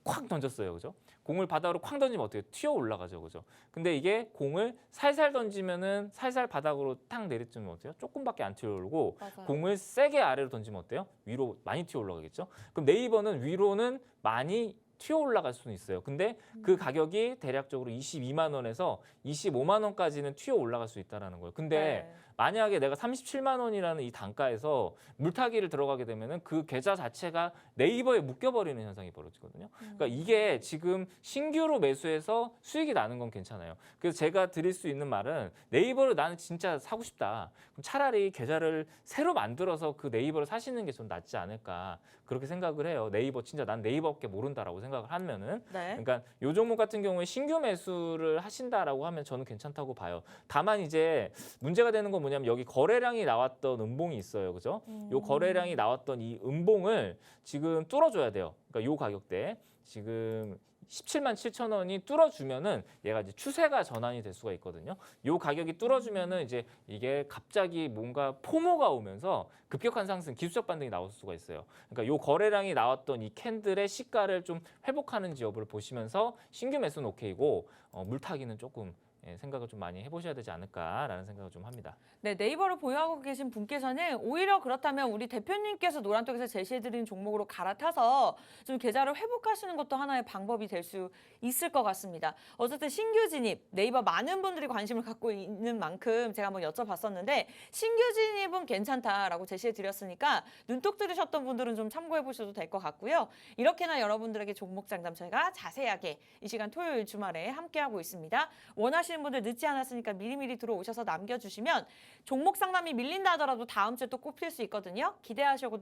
콱 던졌어요. 그죠? 공을 바닥으로 쾅 던지면 어떻게 튀어 올라가죠. 그죠? 근데 이게 공을 살살 던지면은 살살 바닥으로 탁 내리치면 어때요? 조금밖에 안 튀어 오르고 맞아요. 공을 세게 아래로 던지면 어때요? 위로 많이 튀어 올라가겠죠? 그럼 네이버는 위로는 많이 튀어 올라갈 수는 있어요. 근데 그 가격이 대략적으로 22만 원에서 25만 원까지는 튀어 올라갈 수 있다라는 거예요. 근데 만약에 내가 37만 원이라는 이 단가에서 물타기를 들어가게 되면은 그 계좌 자체가 네이버에 묶여버리는 현상이 벌어지거든요. 그러니까 이게 지금 신규로 매수해서 수익이 나는 건 괜찮아요. 그래서 제가 드릴 수 있는 말은 네이버를 나는 진짜 사고 싶다. 그럼 차라리 계좌를 새로 만들어서 그 네이버를 사시는 게 좀 낫지 않을까 그렇게 생각을 해요. 네이버 진짜 난 네이버밖에 모른다라고 생각을 하면은 네. 그러니까 요 종목 같은 경우에 신규 매수를 하신다라고 하면 저는 괜찮다고 봐요. 다만 이제 문제가 되는 건 뭐냐면 여기 거래량이 나왔던 음봉이 있어요. 그죠? 요 거래량이 나왔던 이 음봉을 지금 뚫어줘야 돼요. 그러니까 요 가격대 지금 17만 7천 원이 뚫어주면은 얘가 이제 추세가 전환이 될 수가 있거든요. 요 가격이 뚫어주면은 이제 이게 갑자기 뭔가 포모가 오면서 급격한 상승, 기술적 반등이 나올 수가 있어요. 그러니까 요 거래량이 나왔던 이 캔들의 시가를 좀 회복하는지 여부를 보시면서 신규 매수는 오케이고 물타기는 조금 생각을 좀 많이 해보셔야 되지 않을까라는 생각을 좀 합니다. 네, 네이버를 보유하고 계신 분께서는 오히려 그렇다면 우리 대표님께서 노란톡에서 제시해드린 종목으로 갈아타서 좀 계좌를 회복하시는 것도 하나의 방법이 될 수 있을 것 같습니다. 어쨌든 신규 진입, 네이버 많은 분들이 관심을 갖고 있는 만큼 제가 한번 여쭤봤었는데 신규 진입은 괜찮다라고 제시해드렸으니까 눈독 들으셨던 분들은 좀 참고해보셔도 될 것 같고요. 이렇게나 여러분들에게 종목 장담 저희가 자세하게 이 시간 토요일 주말에 함께하고 있습니다. 원하시는 분들 늦지 않았으니까 미리미리 들어오셔서 남겨주시면 종목 상담이 밀린다 하더라도 다음 주에 또 꼽힐 수 있거든요. 기대하시고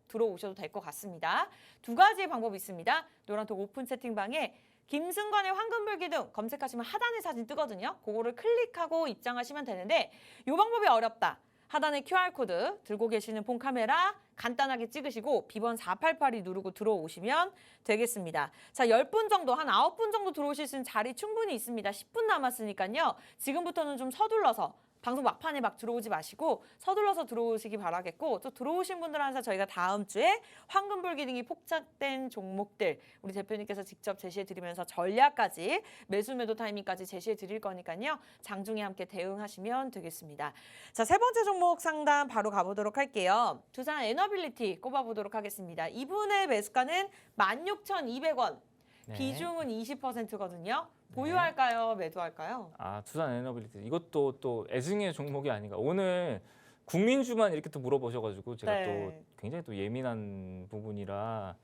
들어오셔도 될 것 같습니다. 두 가지의 방법이 있습니다. 노란톡 오픈 채팅방에 김승관의 황금불기둥 검색하시면 하단에 사진 뜨거든요. 그거를 클릭하고 입장하시면 되는데 이 방법이 어렵다. 하단에 QR코드 들고 계시는 폰 카메라 간단하게 찍으시고 비번 488이 누르고 들어오시면 되겠습니다. 자, 10분 정도, 한 9분 정도 들어오실 수 있는 자리 충분히 있습니다. 10분 남았으니까요. 지금부터는 좀 서둘러서 방송 막판에 막 들어오지 마시고 서둘러서 들어오시기 바라겠고 또 들어오신 분들한테 저희가 다음 주에 황금불기둥이 폭착된 종목들 우리 대표님께서 직접 제시해드리면서 전략까지 매수 매도 타이밍까지 제시해드릴 거니까요. 장중에 함께 대응하시면 되겠습니다. 자, 세 번째 종목 상담 바로 가보도록 할게요. 두산 에너빌리티 꼽아보도록 하겠습니다. 이분의 매수가는 16,200원. 네. 비중은 20%거든요. 보유할까요? 매도할까요? 두산 에너빌리티 이것도 또 애증의 종목이 아닌가. 오늘 국민주만 이렇게 또 물어보셔가지고 제가 네. 또 굉장히 또 예민한 부분이라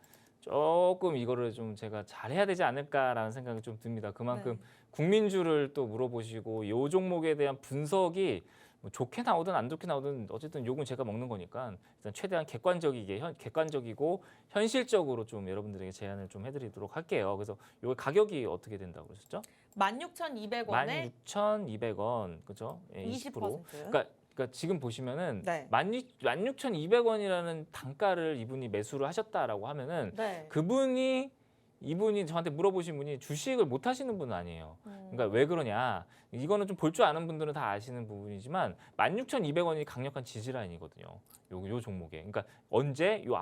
조금 이거를 좀 제가 잘해야 되지 않을까라는 생각이 좀 듭니다. 그만큼 네. 국민주를 또 물어보시고 이 종목에 대한 분석이 뭐 좋게 나오든 안 좋게 나오든 어쨌든 욕은 제가 먹는 거니까 일단 최대한 객관적이고 현실적으로 좀 여러분들에게 제안을 좀 해드리도록 할게요. 그래서 요 가격이 어떻게 된다고 그러셨죠? 16,200원에 16,200원, 그죠? 예, 20%. 20%. 그러니까 지금 보시면은 네. 16,200원이라는 단가를 이분이 매수를 하셨다라고 하면은 네. 이분이 저한테 물어보신 분이 주식을 못 하시는 분은 아니에요. 그러니까 왜 그러냐? 이거는 좀 볼 줄 아는 분들은 다 아시는 부분이지만 16,200원이 강력한 지지라인이거든요. 요 종목에. 그러니까 언제? 요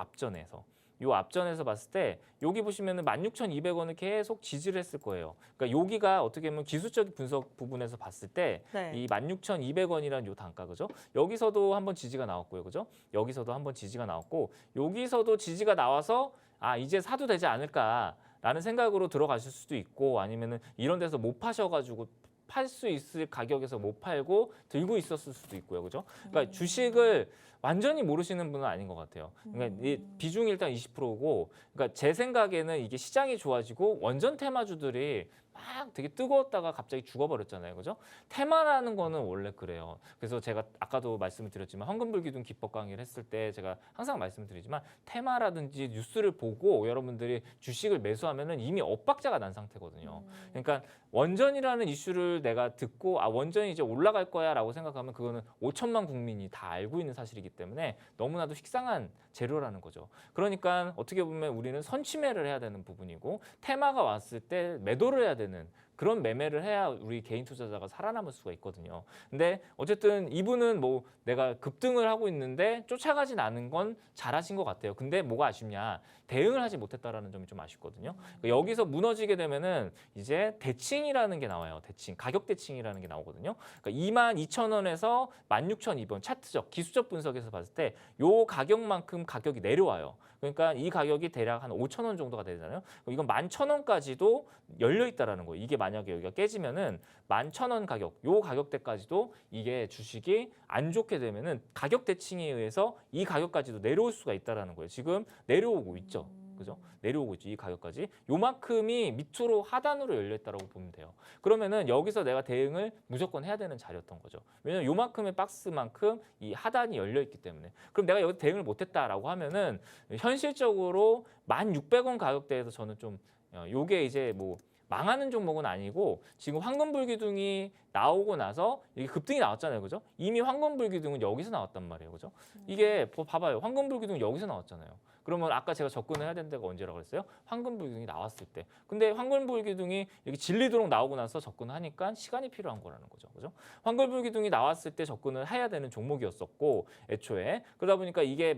앞전에서 봤을 때 여기 보시면은 16,200원을 계속 지지를 했을 거예요. 그러니까 여기가 어떻게 보면 기술적인 분석 부분에서 봤을 때 네. 이 16,200원이라는 요 단가, 그죠? 여기서도 한번 지지가 나왔고요, 그죠? 여기서도 한번 지지가 나왔고 여기서도 지지가 나와서 이제 사도 되지 않을까라는 생각으로 들어가실 수도 있고 아니면은 이런 데서 못 파셔가지고 팔 수 있을 가격에서 못 팔고 들고 있었을 수도 있고요, 그죠? 그러니까 주식을 완전히 모르시는 분은 아닌 것 같아요. 그러니까 이 비중이 일단 20%고, 그러니까 제 생각에는 이게 시장이 좋아지고 원전 테마주들이 막 되게 뜨거웠다가 갑자기 죽어버렸잖아요, 그죠? 테마라는 거는 원래 그래요. 그래서 제가 아까도 말씀을 드렸지만 황금불기둥 기법 강의를 했을 때 제가 항상 말씀을 드리지만 테마라든지 뉴스를 보고 여러분들이 주식을 매수하면은 이미 엇박자가 난 상태거든요. 그러니까 원전이라는 이슈를 내가 듣고 원전이 이제 올라갈 거야라고 생각하면 그거는 5천만 국민이 다 알고 있는 사실이기 때문에 너무나도 식상한 재료라는 거죠. 그러니까 어떻게 보면 우리는 선취매를 해야 되는 부분이고 테마가 왔을 때 매도를 해야 되는 그런 매매를 해야 우리 개인 투자자가 살아남을 수가 있거든요. 근데 어쨌든 이분은 뭐 내가 급등을 하고 있는데 쫓아가진 않은 건 잘하신 것 같아요. 근데 뭐가 아쉽냐? 대응을 하지 못했다라는 점이 좀 아쉽거든요. 그러니까 여기서 무너지게 되면은 이제 대칭이라는 게 나와요. 가격 대칭이라는 게 나오거든요. 그러니까 22,000원에서 16,200원 차트적, 기술적 분석에서 봤을 때 요 가격만큼 가격이 내려와요. 그러니까 이 가격이 대략 한 5,000원 정도가 되잖아요. 이건 11,000원까지도 열려 있다라는 거예요. 이게 만약에 여기가 깨지면은 11,000원 가격, 요 가격대까지도 이게 주식이 안 좋게 되면은 가격 대칭에 의해서 이 가격까지도 내려올 수가 있다라는 거예요. 지금 내려오고 있죠. 그죠? 내려오고 있죠. 이 가격까지. 요만큼이 밑으로 하단으로 열려 있다라고 보면 돼요. 그러면은 여기서 내가 대응을 무조건 해야 되는 자리였던 거죠. 왜냐면 요만큼의 박스만큼 이 하단이 열려 있기 때문에. 그럼 내가 여기 대응을 못 했다라고 하면은 현실적으로 1,600원 가격대에서 저는 좀 요게 이제 뭐 망하는 종목은 아니고 지금 황금불기둥이 나오고 나서 이게 급등이 나왔잖아요, 그죠? 이미 황금불기둥은 여기서 나왔단 말이에요, 그죠? 이게 봐봐요, 황금불기둥 여기서 나왔잖아요. 그러면 아까 제가 접근을 해야 되는 데가 언제라고 그랬어요? 황금불기둥이 나왔을 때. 근데 황금불기둥이 이렇게 질리도록 나오고 나서 접근을 하니까 시간이 필요한 거라는 거죠, 그죠? 황금불기둥이 나왔을 때 접근을 해야 되는 종목이었었고 애초에 그러다 보니까 이게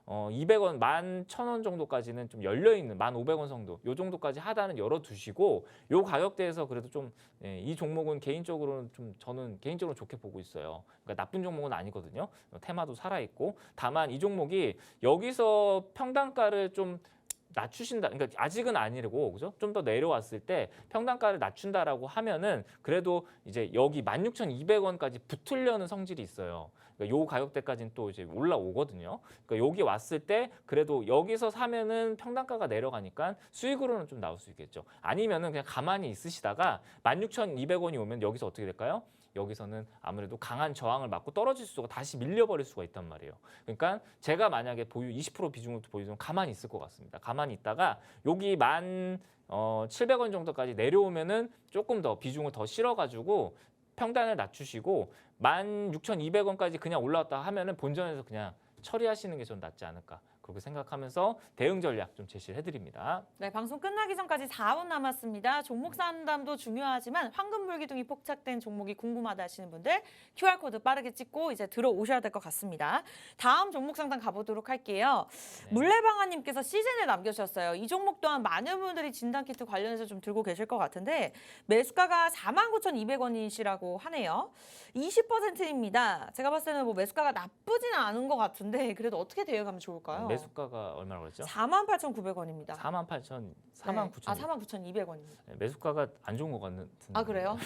200원, 11,000원 정도까지는 좀 열려 있는 1,500원 정도, 요 정도까지 하단은 열어두시고 요 가격대에서 그래도 좀 이 종목은 개인적으로는 좀 저는 개인적으로 좋게 보고 있어요. 그러니까 나쁜 종목은 아니거든요. 테마도 살아 있고 다만 이 종목이 여기서 평단가를 좀 낮추신다. 그러니까 아직은 아니고 그죠? 좀 더 내려왔을 때 평단가를 낮춘다라고 하면은 그래도 이제 여기 16,200원까지 붙으려는 성질이 있어요. 그러니까 요 가격대까지는 또 이제 올라오거든요. 그러니까 여기 왔을 때 그래도 여기서 사면은 평단가가 내려가니까 수익으로는 좀 나올 수 있겠죠. 아니면은 그냥 가만히 있으시다가 16,200원이 오면 여기서 어떻게 될까요? 여기서는 아무래도 강한 저항을 맞고 떨어질 수가 다시 밀려버릴 수가 있단 말이에요. 그러니까 제가 만약에 보유 20% 비중을 보유하면 가만히 있을 것 같습니다. 가만히 있다가 여기 1,700원 정도까지 내려오면은 조금 더 비중을 더 실어가지고 평단을 낮추시고 16,200원까지 그냥 올라왔다 하면은 본전에서 그냥 처리하시는 게 좀 낫지 않을까. 그렇게 생각하면서 대응 전략 좀 제시를 해드립니다. 네, 방송 끝나기 전까지 4분 남았습니다. 종목 상담도 중요하지만 황금불기둥이 포착된 종목이 궁금하다 하시는 분들 QR코드 빠르게 찍고 이제 들어오셔야 될 것 같습니다. 다음 종목 상담 가보도록 할게요. 네. 물레방아님께서 시즌을 남겨주셨어요. 이 종목 또한 많은 분들이 진단키트 관련해서 좀 들고 계실 것 같은데 매수가가 49,200원이시라고 하네요. 20%입니다. 제가 봤을 때는 뭐 매수가가 나쁘지는 않은 것 같은데 그래도 어떻게 대응하면 좋을까요? 매수가가 얼마라고 그랬죠? 48,900원입니다. 48,000, 네. 49,000. 아, 49,200원입니다. 매수가가 안 좋은 것 같은. 아, 그래요?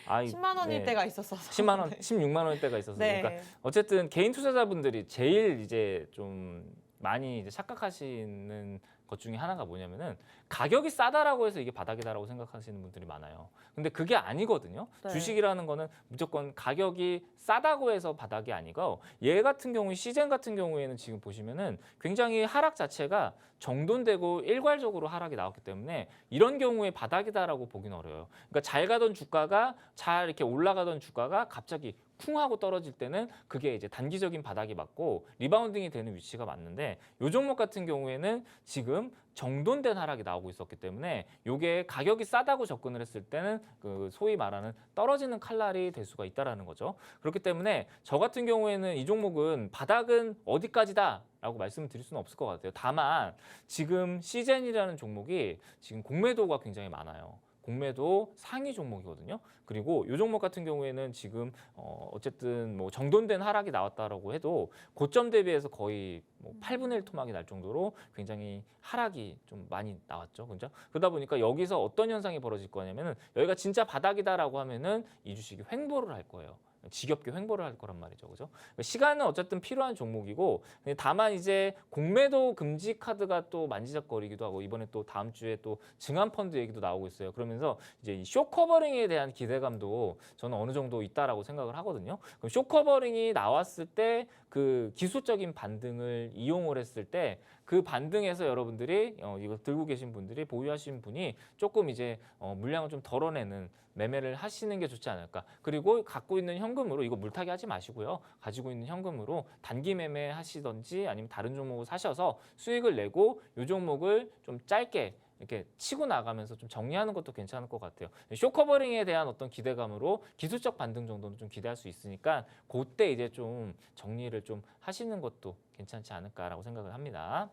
아, 10만 원일 네. 때가 있었어서. 10만 원, 16만 원일 때가 있어서. 네. 그러니까 어쨌든 개인 투자자분들이 제일 이제 좀 많이 이제 착각하시는 것 중에 하나가 뭐냐면은 가격이 싸다라고 해서 이게 바닥이다라고 생각하시는 분들이 많아요. 근데 그게 아니거든요. 네. 주식이라는 거는 무조건 가격이 싸다고 해서 바닥이 아니고 얘 같은 경우 시젠 같은 경우에는 지금 보시면은 굉장히 하락 자체가 정돈되고 일괄적으로 하락이 나왔기 때문에 이런 경우에 바닥이다라고 보기는 어려워요. 그러니까 잘 가던 주가가 잘 이렇게 올라가던 주가가 갑자기 쿵 하고 떨어질 때는 그게 이제 단기적인 바닥이 맞고 리바운딩이 되는 위치가 맞는데 요 종목 같은 경우에는 지금 정돈된 하락이 나오고 있었기 때문에 요게 가격이 싸다고 접근을 했을 때는 그 소위 말하는 떨어지는 칼날이 될 수가 있다라는 거죠. 그렇기 때문에 저 같은 경우에는 이 종목은 바닥은 어디까지다 라고 말씀을 드릴 수는 없을 것 같아요. 다만 지금 시젠이라는 종목이 지금 공매도가 굉장히 많아요. 공매도 상위 종목이거든요. 그리고 이 종목 같은 경우에는 지금 어쨌든 뭐 정돈된 하락이 나왔다라고 해도 고점 대비해서 거의 뭐 8분의 1 토막이 날 정도로 굉장히 하락이 좀 많이 나왔죠. 그죠? 그러다 보니까 여기서 어떤 현상이 벌어질 거냐면은 여기가 진짜 바닥이다라고 하면은 이 주식이 횡보를 할 거예요. 지겹게 횡보를 할 거란 말이죠. 그죠? 시간은 어쨌든 필요한 종목이고 다만 이제 공매도 금지 카드가 또 만지작거리기도 하고 이번에 또 다음 주에 또 증한 펀드 얘기도 나오고 있어요. 그러면서 이제 이 쇼커버링에 대한 기대감도 저는 어느 정도 있다라고 생각을 하거든요. 그럼 쇼커버링이 나왔을 때 그 기술적인 반등을 이용을 했을 때 그 반등에서 여러분들이 이거 들고 계신 분들이 보유하신 분이 조금 이제 물량을 좀 덜어내는 매매를 하시는 게 좋지 않을까. 그리고 갖고 있는 현금으로 이거 물타기 하지 마시고요. 가지고 있는 현금으로 단기 매매 하시던지 아니면 다른 종목을 사셔서 수익을 내고 이 종목을 좀 짧게 이렇게 치고 나가면서 좀 정리하는 것도 괜찮을 것 같아요. 쇼커버링에 대한 어떤 기대감으로 기술적 반등 정도는 좀 기대할 수 있으니까 그때 이제 좀 정리를 좀 하시는 것도 괜찮지 않을까라고 생각을 합니다.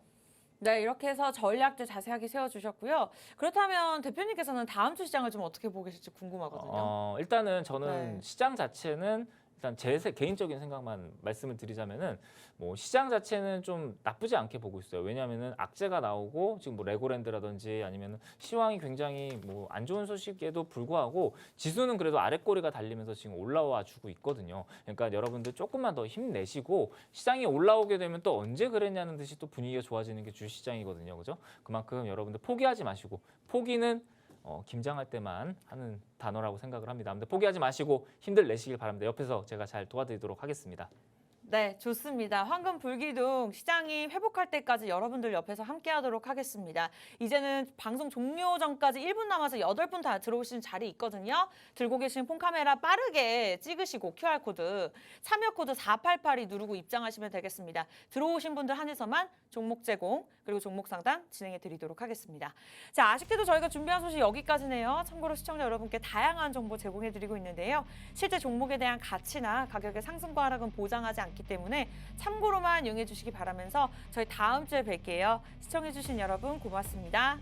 네, 이렇게 해서 전략들 자세하게 세워주셨고요. 그렇다면 대표님께서는 다음 주 시장을 좀 어떻게 보고 계실지 궁금하거든요. 일단은 저는 네. 시장 자체는 일단 제 개인적인 생각만 말씀을 드리자면은 뭐 시장 자체는 좀 나쁘지 않게 보고 있어요. 왜냐하면은 악재가 나오고 지금 뭐 레고랜드라든지 아니면 시황이 굉장히 뭐 안 좋은 소식에도 불구하고 지수는 그래도 아랫꼬리가 달리면서 지금 올라와 주고 있거든요. 그러니까 여러분들 조금만 더 힘내시고 시장이 올라오게 되면 또 언제 그랬냐는 듯이 또 분위기가 좋아지는 게 주시장이거든요. 그죠? 그만큼 여러분들 포기하지 마시고 포기는 김장할 때만 하는 단어라고 생각을 합니다. 근데 포기하지 마시고 힘들 내시길 바랍니다. 옆에서 제가 잘 도와드리도록 하겠습니다. 네, 좋습니다. 황금 불기둥 시장이 회복할 때까지 여러분들 옆에서 함께하도록 하겠습니다. 이제는 방송 종료 전까지 1분 남아서 8분 다 들어오시는 자리 있거든요. 들고 계신 폰카메라 빠르게 찍으시고 QR코드 참여 코드 4882 누르고 입장하시면 되겠습니다. 들어오신 분들 한해서만 종목 제공 그리고 종목 상담 진행해 드리도록 하겠습니다. 자, 아쉽게도 저희가 준비한 소식 여기까지네요. 참고로 시청자 여러분께 다양한 정보 제공해 드리고 있는데요. 실제 종목에 대한 가치나 가격의 상승과 하락은 보장하지 않기 있기 때문에 참고로만 이용해 주시기 바라면서 저희 다음 주에 뵐게요. 시청해 주신 여러분 고맙습니다.